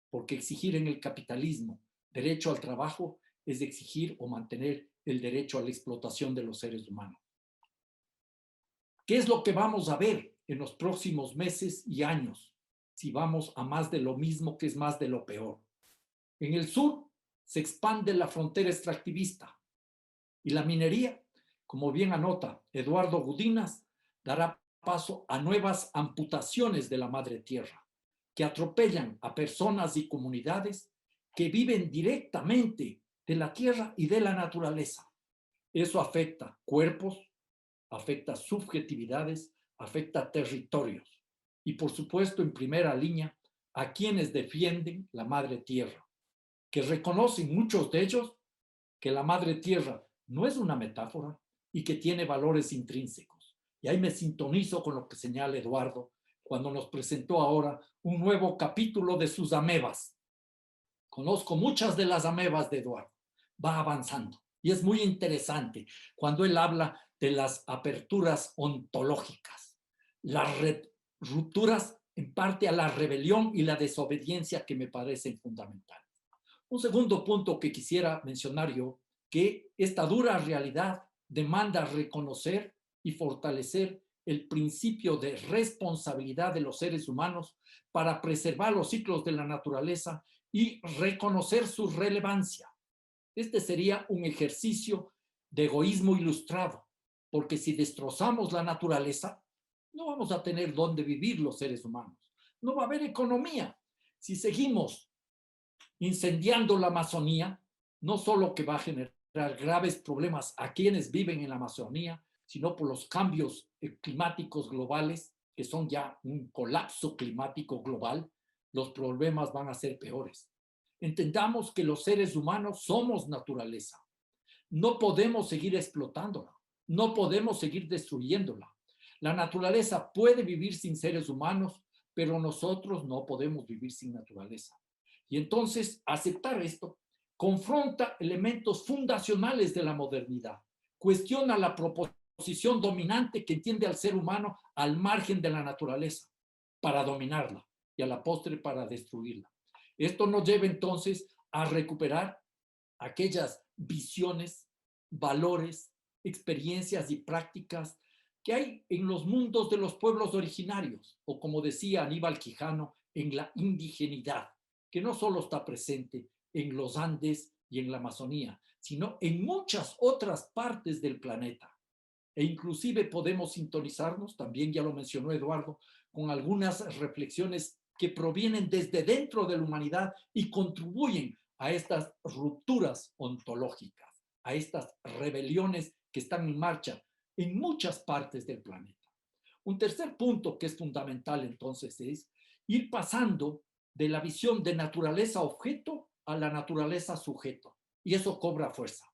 S5: porque exigir en el capitalismo derecho al trabajo es exigir o mantener el derecho a la explotación de los seres humanos. ¿Qué es lo que vamos a ver en los próximos meses y años si vamos a más de lo mismo, que es más de lo peor? En el sur se expande la frontera extractivista y la minería, como bien anota Eduardo Gudinas, dará paso a nuevas amputaciones de la madre tierra, que atropellan a personas y comunidades que viven directamente de la tierra y de la naturaleza. Eso afecta cuerpos, afecta subjetividades, afecta territorios y, por supuesto, en primera línea, a quienes defienden la madre tierra, que reconocen muchos de ellos que la madre tierra no es una metáfora y que tiene valores intrínsecos. Y ahí me sintonizo con lo que señala Eduardo cuando nos presentó ahora un nuevo capítulo de sus amebas. Conozco muchas de las amebas de Eduardo, va avanzando y es muy interesante cuando él habla de las aperturas ontológicas, las rupturas en parte a la rebelión y la desobediencia que me parecen fundamentales. Un segundo punto que quisiera mencionar yo, que esta dura realidad demanda reconocer y fortalecer el principio de responsabilidad de los seres humanos para preservar los ciclos de la naturaleza y reconocer su relevancia. Este sería un ejercicio de egoísmo ilustrado, porque si destrozamos la naturaleza, no vamos a tener dónde vivir los seres humanos. No va a haber economía. Si seguimos incendiando la Amazonía, no solo que va a generar graves problemas a quienes viven en la Amazonía, sino por los cambios climáticos globales, que son ya un colapso climático global, los problemas van a ser peores. Entendamos que los seres humanos somos naturaleza. No podemos seguir explotándola, no podemos seguir destruyéndola. La naturaleza puede vivir sin seres humanos, pero nosotros no podemos vivir sin naturaleza. Y entonces aceptar esto confronta elementos fundacionales de la modernidad, cuestiona la proposición dominante que entiende al ser humano al margen de la naturaleza para dominarla y a la postre para destruirla. Esto nos lleva entonces a recuperar aquellas visiones, valores, experiencias y prácticas que hay en los mundos de los pueblos originarios, o como decía Aníbal Quijano, en la indigenidad, que no solo está presente en los Andes y en la Amazonía, sino en muchas otras partes del planeta. E inclusive podemos sintonizarnos, también ya lo mencionó Eduardo, con algunas reflexiones que provienen desde dentro de la humanidad y contribuyen a estas rupturas ontológicas, a estas rebeliones que están en marcha en muchas partes del planeta. Un tercer punto que es fundamental entonces es ir pasando de la visión de naturaleza objeto a la naturaleza sujeto, y eso cobra fuerza.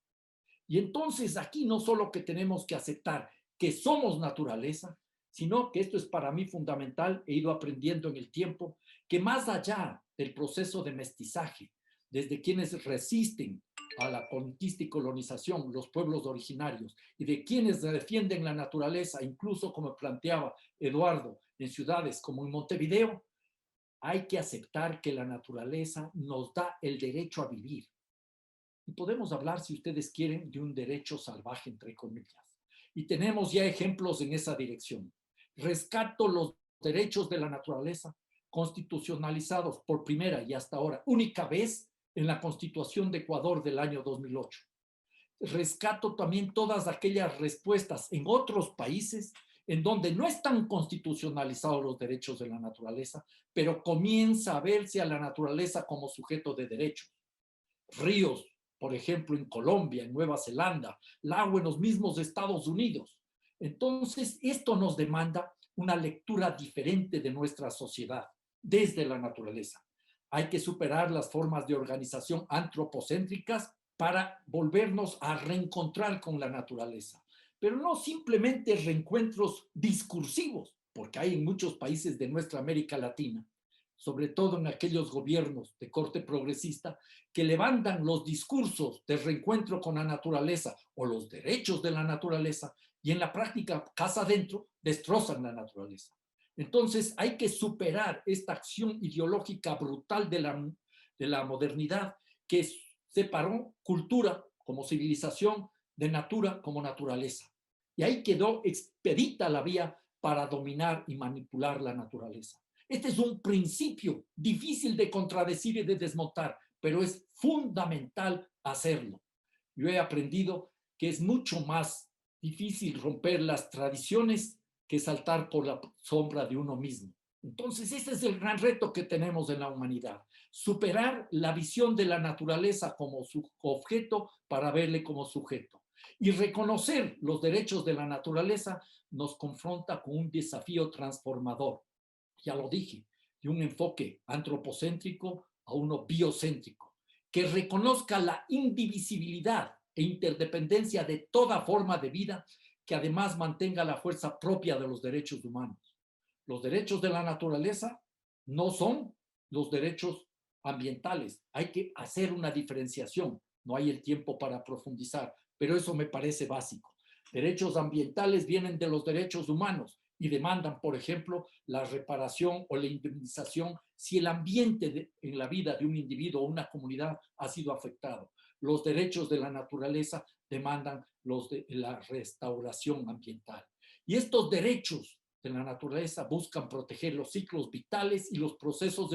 S5: Y entonces aquí no solo que tenemos que aceptar que somos naturaleza, sino que esto es para mí fundamental, he ido aprendiendo en el tiempo, que más allá del proceso de mestizaje, desde quienes resisten a la conquista y colonización, los pueblos originarios, y de quienes defienden la naturaleza, incluso como planteaba Eduardo, en ciudades como en Montevideo, hay que aceptar que la naturaleza nos da el derecho a vivir. Y podemos hablar, si ustedes quieren, de un derecho salvaje, entre comillas. Y tenemos ya ejemplos en esa dirección. Rescato los derechos de la naturaleza constitucionalizados por primera y hasta ahora única vez en la Constitución de Ecuador del año 2008. Rescato también todas aquellas respuestas en otros países en donde no están constitucionalizados los derechos de la naturaleza, pero comienza a verse a la naturaleza como sujeto de derechos. Ríos, por ejemplo, en Colombia, en Nueva Zelanda, el agua en los mismos Estados Unidos. Entonces, esto nos demanda una lectura diferente de nuestra sociedad desde la naturaleza. Hay que superar las formas de organización antropocéntricas para volvernos a reencontrar con la naturaleza. Pero no simplemente reencuentros discursivos, porque hay en muchos países de nuestra América Latina, sobre todo en aquellos gobiernos de corte progresista, que levantan los discursos de reencuentro con la naturaleza o los derechos de la naturaleza y en la práctica, casa adentro, destrozan la naturaleza. Entonces hay que superar esta acción ideológica brutal de la modernidad que separó cultura como civilización de natura como naturaleza. Y ahí quedó expedita la vía para dominar y manipular la naturaleza. Este es un principio difícil de contradecir y de desmontar, pero es fundamental hacerlo. Yo he aprendido que es mucho más difícil romper las tradiciones que saltar por la sombra de uno mismo. Entonces, ese es el gran reto que tenemos en la humanidad. Superar la visión de la naturaleza como su objeto para verle como sujeto. Y reconocer los derechos de la naturaleza nos confronta con un desafío transformador. Ya lo dije, de un enfoque antropocéntrico a uno biocéntrico, que reconozca la indivisibilidad e interdependencia de toda forma de vida, que además mantenga la fuerza propia de los derechos humanos. Los derechos de la naturaleza no son los derechos ambientales. Hay que hacer una diferenciación. No hay el tiempo para profundizar, pero eso me parece básico. Derechos ambientales vienen de los derechos humanos y demandan, por ejemplo, la reparación o la indemnización si el ambiente en la vida de un individuo o una comunidad ha sido afectado. Los derechos de la naturaleza demandan los de la restauración ambiental. Y estos derechos de la naturaleza buscan proteger los ciclos vitales y los procesos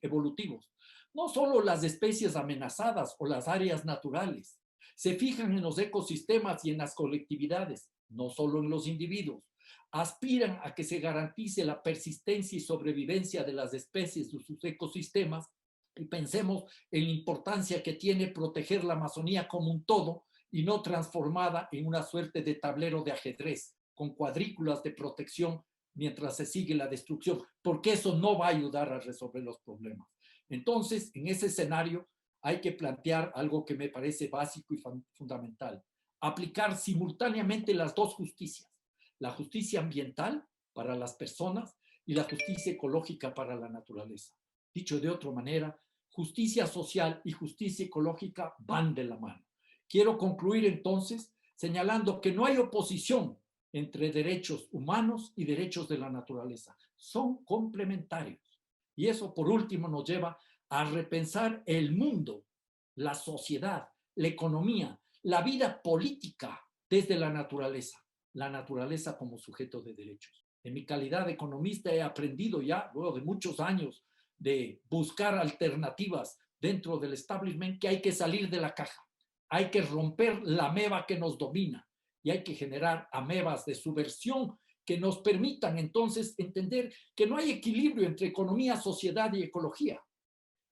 S5: evolutivos. No solo las especies amenazadas o las áreas naturales. Se fijan en los ecosistemas y en las colectividades, no solo en los individuos. Aspiran a que se garantice la persistencia y sobrevivencia de las especies de sus ecosistemas y pensemos en la importancia que tiene proteger la Amazonía como un todo y no transformada en una suerte de tablero de ajedrez con cuadrículas de protección mientras se sigue la destrucción, porque eso no va a ayudar a resolver los problemas. Entonces, en ese escenario hay que plantear algo que me parece básico y fundamental, aplicar simultáneamente las dos justicias, la justicia ambiental para las personas y la justicia ecológica para la naturaleza. Dicho de otra manera, justicia social y justicia ecológica van de la mano. Quiero concluir entonces señalando que no hay oposición entre derechos humanos y derechos de la naturaleza. Son complementarios. Y eso, por último, nos lleva a repensar el mundo, la sociedad, la economía, la vida política desde la naturaleza como sujeto de derechos. En mi calidad de economista he aprendido ya, luego de muchos años de buscar alternativas dentro del establishment, que hay que salir de la caja. Hay que romper la ameba que nos domina y hay que generar amebas de subversión que nos permitan entonces entender que no hay equilibrio entre economía, sociedad y ecología.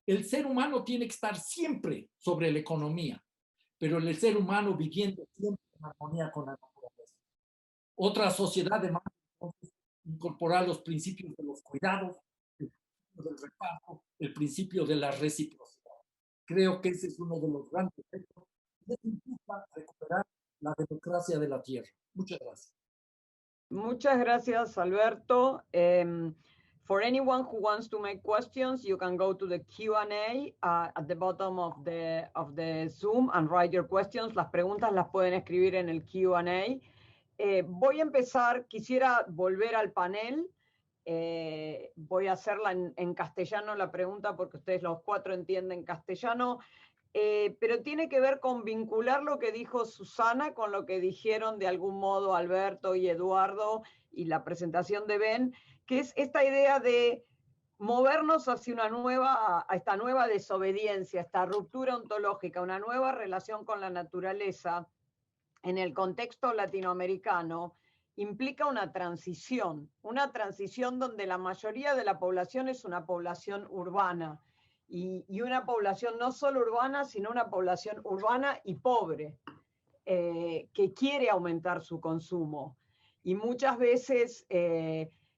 S5: El ser humano tiene que estar siempre sobre la economía, pero el ser humano viviendo siempre en armonía con la naturaleza. Otra sociedad demanda entonces incorporar los principios de los cuidados, el principio del reparto, el principio de la reciprocidad. Creo que ese es uno de los grandes retos. Eso implica recuperar la democracia de la tierra. Muchas gracias.
S1: Muchas gracias, Alberto. For anyone who wants to make questions, you can go to the Q&A at the bottom of the Zoom and write your questions. Las preguntas las pueden escribir en el Q&A. Voy a empezar, quisiera volver al panel. Voy a hacerla en castellano la pregunta porque ustedes los cuatro entienden castellano. Pero tiene que ver con vincular lo que dijo Susana con lo que dijeron de algún modo Alberto y Eduardo y la presentación de Ben, que es esta idea de movernos hacia esta nueva desobediencia, esta ruptura ontológica, una nueva relación con la naturaleza en el contexto latinoamericano, implica una transición donde la mayoría de la población es una población urbana, y una población no solo urbana, sino una población urbana y pobre, que quiere aumentar su consumo. Y muchas veces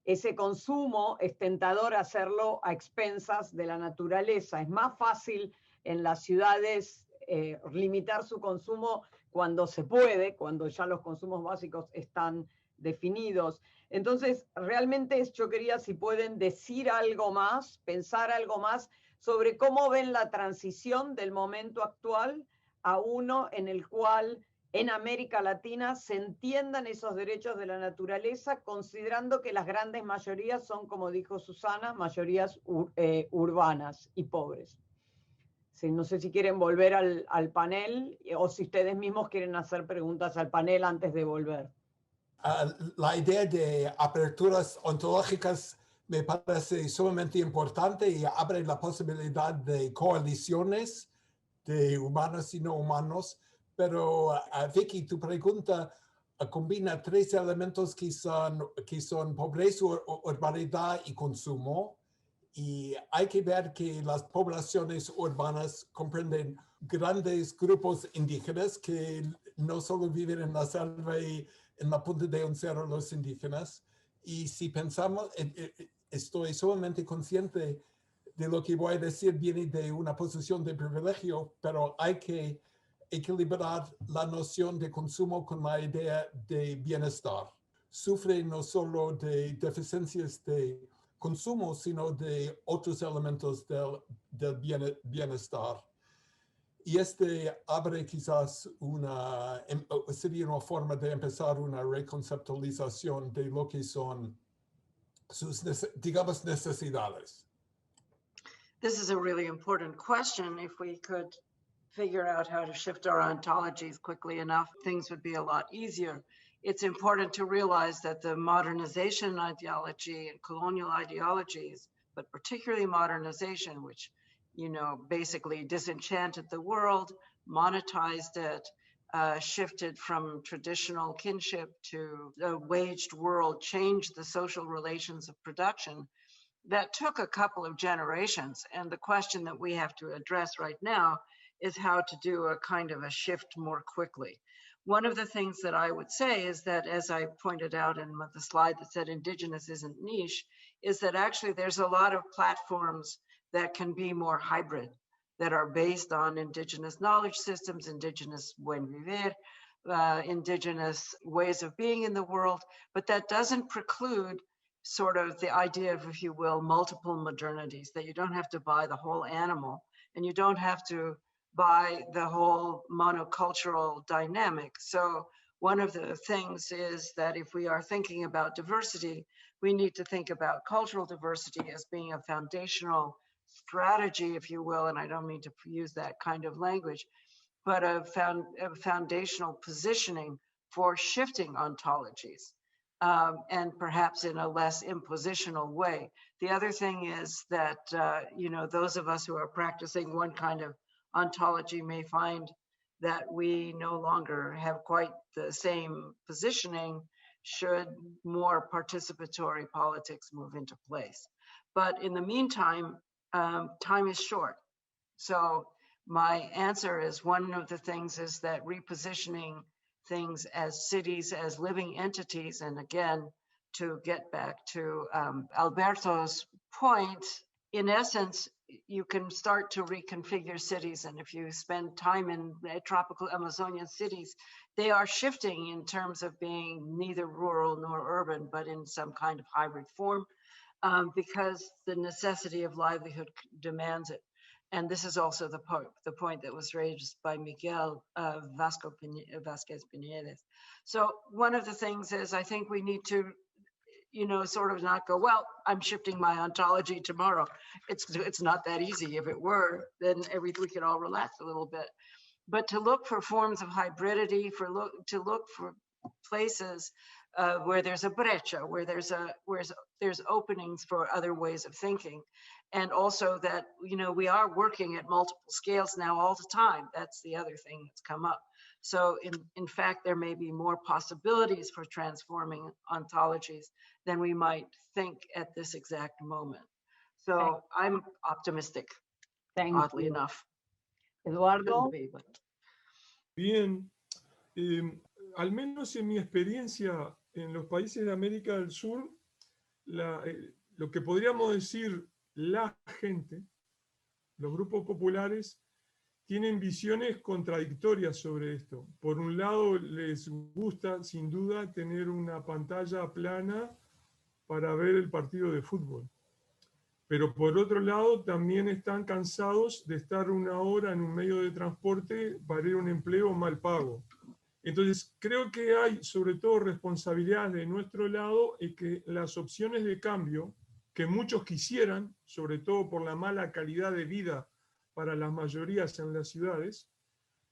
S1: ese consumo es tentador hacerlo a expensas de la naturaleza. Es más fácil en las ciudades limitar su consumo cuando se puede, cuando ya los consumos básicos están definidos. Entonces, realmente yo quería, si pueden decir algo más, pensar algo más sobre cómo ven la transición del momento actual a uno en el cual en América Latina se entiendan esos derechos de la naturaleza, considerando que las grandes mayorías son, como dijo Susana, mayorías urbanas y pobres. Sí, no sé si quieren volver al panel o si ustedes mismos quieren hacer preguntas al panel antes de volver.
S2: La idea de aperturas ontológicas me parece sumamente importante y abre la posibilidad de coaliciones de humanos y no humanos. Pero Vicky, tu pregunta combina tres elementos que son pobreza, urbanidad y consumo. Y hay que ver que las poblaciones urbanas comprenden grandes grupos indígenas que no solo viven en la selva y en la punta de un cerro los indígenas. Y si pensamos, estoy sumamente consciente de lo que voy a decir viene de una posición de privilegio, pero hay que equilibrar la noción de consumo con la idea de bienestar. Sufre no solo de deficiencias de consumo, sino de otros elementos del bienestar. Y abre quizás sería una forma de empezar una reconceptualización de lo que son sus, digamos, necesidades.
S3: This is a really important question. If we could figure out how to shift our ontologies quickly enough, things would be a lot easier. It's important to realize that the modernization ideology and colonial ideologies, but particularly modernization, which, you know, basically disenchanted the world, monetized it, shifted from traditional kinship to a waged world, changed the social relations of production. That took a couple of generations. And the question that we have to address right now is how to do a kind of a shift more quickly. One of the things that I would say is that, as I pointed out in the slide that said indigenous isn't niche, is that actually there's a lot of platforms that can be more hybrid, that are based on indigenous knowledge systems, indigenous buen vivir, indigenous ways of being in the world, but that doesn't preclude sort of the idea of, if you will, multiple modernities, that you don't have to buy the whole animal and you don't have to buy the whole monocultural dynamic. So one of the things is that if we are thinking about diversity, we need to think about cultural diversity as being a foundational strategy, if you will, and I don't mean to use that kind of language, but a foundational positioning for shifting ontologies. And perhaps in a less impositional way. The other thing is that, you know, those of us who are practicing one kind of ontology may find that we no longer have quite the same positioning should more participatory politics move into place. But in the meantime, time is short. So my answer is, one of the things is that repositioning things as cities, as living entities. And again, to get back to Alberto's point, in essence, you can start to reconfigure cities. And if you spend time in tropical Amazonian cities, they are shifting in terms of being neither rural nor urban, but in some kind of hybrid form, because the necessity of livelihood demands it. And this is also the point that was raised by Miguel Vasquez Piñedes. So one of the things is, I think we need to, you know, sort of not go, well, I'm shifting my ontology tomorrow. It's not that easy. If it were, then we could all relax a little bit. But to look for forms of hybridity, to look for places where there's a brecha, where there's openings for other ways of thinking. And also that, you know, we are working at multiple scales now all the time. That's the other thing that's come up. So in fact, there may be more possibilities for transforming ontologies than we might think at this exact moment. So I'm optimistic, oddly enough.
S1: Eduardo.
S4: Bien, al menos en mi experiencia en los países de América del Sur, lo que podríamos decir la gente, los grupos populares, tienen visiones contradictorias sobre esto. Por un lado, les gusta, sin duda, tener una pantalla plana para ver el partido de fútbol. Pero por otro lado, también están cansados de estar una hora en un medio de transporte para ir a un empleo mal pago. Entonces, creo que hay sobre todo responsabilidades de nuestro lado y que las opciones de cambio que muchos quisieran, sobre todo por la mala calidad de vida para las mayorías en las ciudades,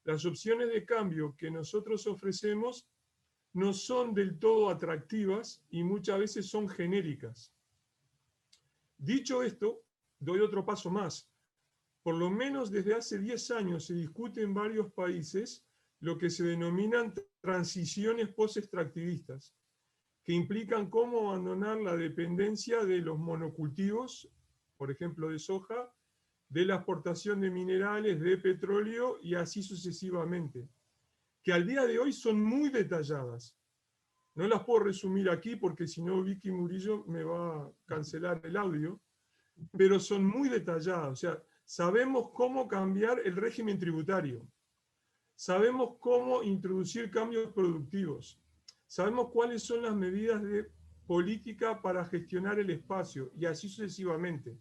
S4: las opciones de cambio que nosotros ofrecemos no son del todo atractivas y muchas veces son genéricas. Dicho esto, doy otro paso más. Por lo menos desde hace 10 años se discute en varios países lo que se denominan transiciones post-extractivistas, que implican cómo abandonar la dependencia de los monocultivos, por ejemplo de soja, de la exportación de minerales, de petróleo y así sucesivamente, que al día de hoy son muy detalladas. No las puedo resumir aquí porque si no Vicky Murillo me va a cancelar el audio, pero son muy detalladas. O sea, sabemos cómo cambiar el régimen tributario, sabemos cómo introducir cambios productivos, sabemos cuáles son las medidas de política para gestionar el espacio y así sucesivamente.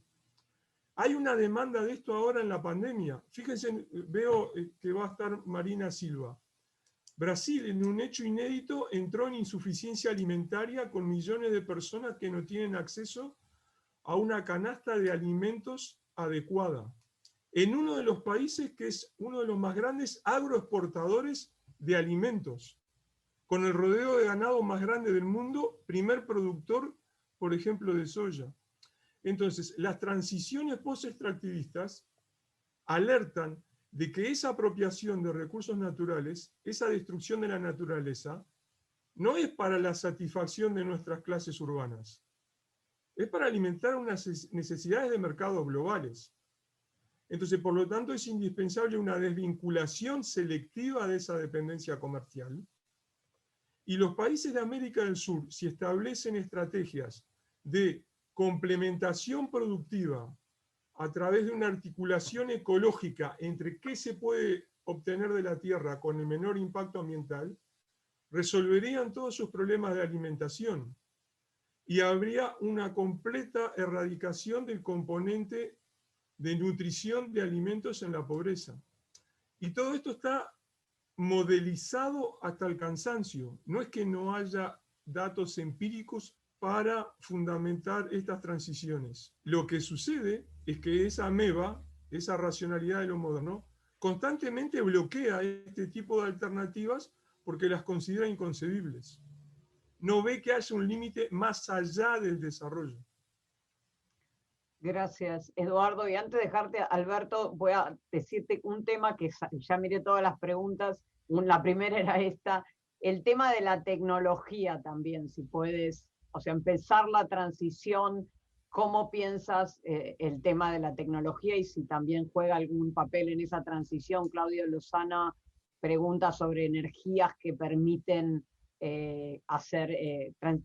S4: Hay una demanda de esto ahora en la pandemia. Fíjense, veo que va a estar Marina Silva. Brasil, en un hecho inédito, entró en insuficiencia alimentaria con millones de personas que no tienen acceso a una canasta de alimentos adecuada. En uno de los países que es uno de los más grandes agroexportadores de alimentos, con el rodeo de ganado más grande del mundo, primer productor, por ejemplo, de soya. Entonces, las transiciones post-extractivistas alertan de que esa apropiación de recursos naturales, esa destrucción de la naturaleza, no es para la satisfacción de nuestras clases urbanas, es para alimentar unas necesidades de mercados globales. Entonces, por lo tanto, es indispensable una desvinculación selectiva de esa dependencia comercial. Y los países de América del Sur, si establecen estrategias de complementación productiva a través de una articulación ecológica entre qué se puede obtener de la tierra con el menor impacto ambiental, resolverían todos sus problemas de alimentación y habría una completa erradicación del componente de nutrición de alimentos en la pobreza. Y todo esto está modelizado hasta el cansancio. No es que no haya datos empíricos para fundamentar estas transiciones. Lo que sucede es que esa ameba, esa racionalidad de lo moderno, constantemente bloquea este tipo de alternativas porque las considera inconcebibles. No ve que haya un límite más allá del desarrollo.
S1: Gracias, Eduardo. Y antes de dejarte, Alberto, voy a decirte un tema que ya miré todas las preguntas. La primera era esta, el tema de la tecnología también, si puedes, o sea, empezar la transición, ¿cómo piensas el tema de la tecnología y si también juega algún papel en esa transición? Claudio Lozana pregunta sobre energías que permiten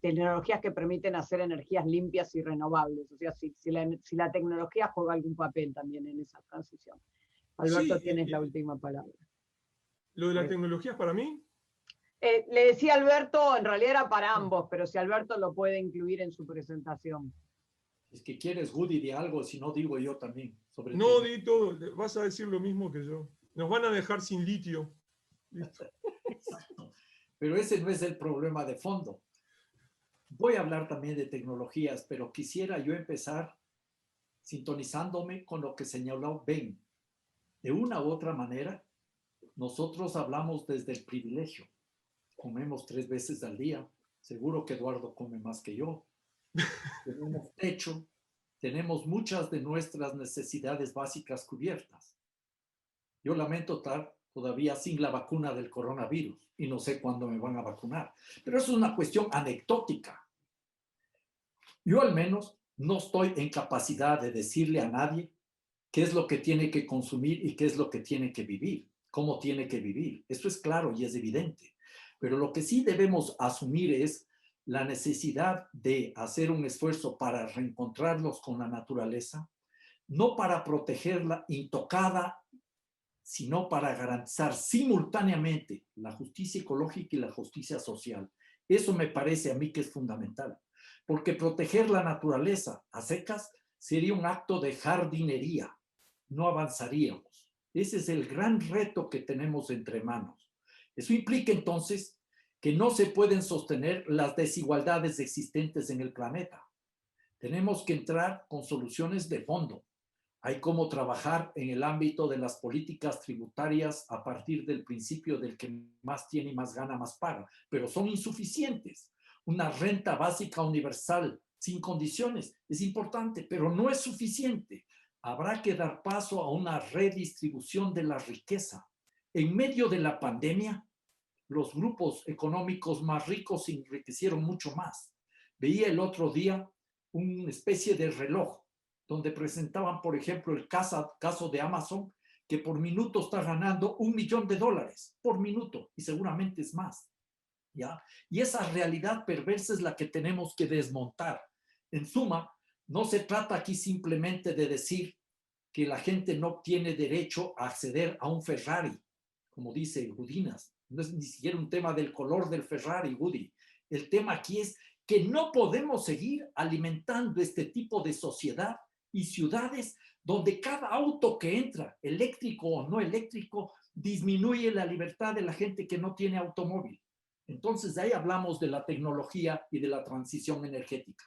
S1: tecnologías que permiten hacer energías limpias y renovables, o sea, si la tecnología juega algún papel también en esa transición. Alberto,
S4: Sí,
S1: tienes la última palabra.
S4: ¿Lo de la tecnología es para mí?
S1: Le decía Alberto, en realidad era para ambos, pero si Alberto lo puede incluir en su presentación.
S5: Es que quieres, Woody, de algo, si no digo yo también. Sobre
S4: No, di todo, vas a decir lo mismo que yo. Nos van a dejar sin litio. Listo.
S5: Exacto. Pero ese no es el problema de fondo. Voy a hablar también de tecnologías, pero quisiera yo empezar sintonizándome con lo que señaló Ben. De una u otra manera, nosotros hablamos desde el privilegio. Comemos 3 veces al día. Seguro que Eduardo come más que yo. Tenemos techo. Tenemos muchas de nuestras necesidades básicas cubiertas. Yo lamento estar todavía sin la vacuna del coronavirus y no sé cuándo me van a vacunar. Pero eso es una cuestión anecdótica. Yo al menos no estoy en capacidad de decirle a nadie qué es lo que tiene que consumir y qué es lo que tiene que vivir, cómo tiene que vivir. Eso es claro y es evidente. Pero lo que sí debemos asumir es la necesidad de hacer un esfuerzo para reencontrarlos con la naturaleza, no para protegerla intocada, sino para garantizar simultáneamente la justicia ecológica y la justicia social. Eso me parece a mí que es fundamental, porque proteger la naturaleza a secas sería un acto de jardinería, no avanzaríamos. Ese es el gran reto que tenemos entre manos. Eso implica entonces que no se pueden sostener las desigualdades existentes en el planeta. Tenemos que entrar con soluciones de fondo. Hay cómo trabajar en el ámbito de las políticas tributarias a partir del principio del que más tiene y más gana, más paga, pero son insuficientes. Una renta básica universal sin condiciones es importante, pero no es suficiente. Habrá que dar paso a una redistribución de la riqueza. En medio de la pandemia, los grupos económicos más ricos se enriquecieron mucho más. Veía el otro día una especie de reloj donde presentaban, por ejemplo, el caso de Amazon, que por minuto está ganando $1 millón por minuto, y seguramente es más, ¿ya? Y esa realidad perversa es la que tenemos que desmontar. En suma, no se trata aquí simplemente de decir que la gente no tiene derecho a acceder a un Ferrari, como dice Gudinas. No es ni siquiera un tema del color del Ferrari, Woody. El tema aquí es que no podemos seguir alimentando este tipo de sociedad y ciudades donde cada auto que entra, eléctrico o no eléctrico, disminuye la libertad de la gente que no tiene automóvil. Entonces, de ahí hablamos de la tecnología y de la transición energética.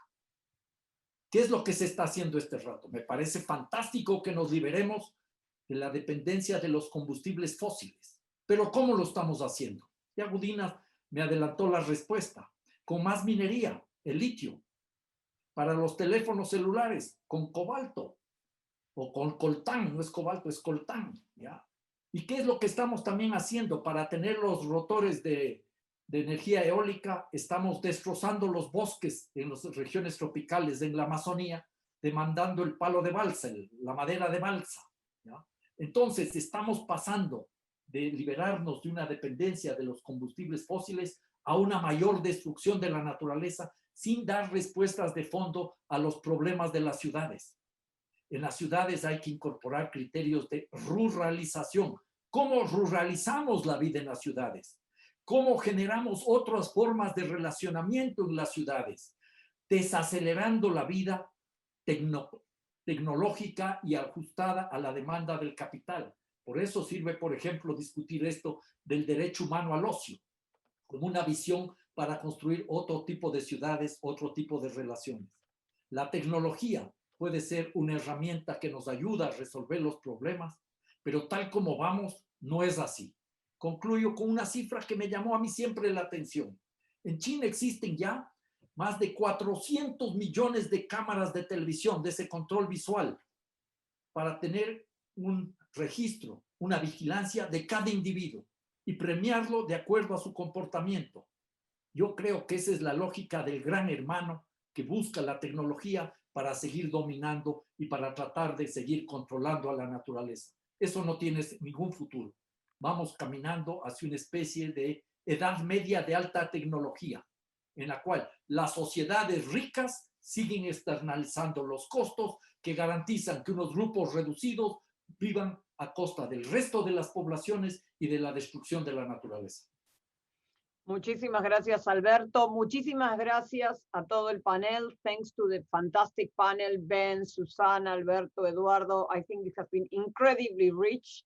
S5: ¿Qué es lo que se está haciendo este rato? Me parece fantástico que nos liberemos de la dependencia de los combustibles fósiles. Pero ¿cómo lo estamos haciendo? Ya Gudinas me adelantó la respuesta. Con más minería, el litio. Para los teléfonos celulares, con cobalto. O con coltán, no es cobalto, es coltán. ¿Ya? ¿Y qué es lo que estamos también haciendo para tener los rotores de energía eólica? Estamos destrozando los bosques en las regiones tropicales, en la Amazonía, demandando el palo de balsa, la madera de balsa. ¿Ya? Entonces, estamos pasando de liberarnos de una dependencia de los combustibles fósiles a una mayor destrucción de la naturaleza sin dar respuestas de fondo a los problemas de las ciudades. En las ciudades hay que incorporar criterios de ruralización. ¿Cómo ruralizamos la vida en las ciudades? ¿Cómo generamos otras formas de relacionamiento en las ciudades? Desacelerando la vida tecnológica y ajustada a la demanda del capital. Por eso sirve, por ejemplo, discutir esto del derecho humano al ocio, como una visión para construir otro tipo de ciudades, otro tipo de relaciones. La tecnología puede ser una herramienta que nos ayuda a resolver los problemas, pero tal como vamos, no es así. Concluyo con una cifra que me llamó a mí siempre la atención. En China existen ya más de 400 millones de cámaras de televisión, de ese control visual, para tener un registro, una vigilancia de cada individuo y premiarlo de acuerdo a su comportamiento. Yo creo que esa es la lógica del gran hermano que busca la tecnología para seguir dominando y para tratar de seguir controlando a la naturaleza. Eso no tiene ningún futuro. Vamos caminando hacia una especie de edad media de alta tecnología, en la cual las sociedades ricas siguen externalizando los costos que garantizan que unos grupos reducidos vivan a costa del resto de las poblaciones y de la destrucción de la naturaleza.
S1: Muchísimas gracias, Alberto. Muchísimas gracias a todo el panel. Thanks to the fantastic panel, Ben, Susana, Alberto, Eduardo. I think this has been incredibly rich.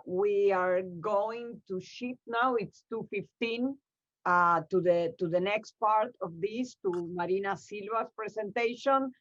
S1: We are going to shift now. It's 2:15 to the next part of this, to Marina Silva's presentation.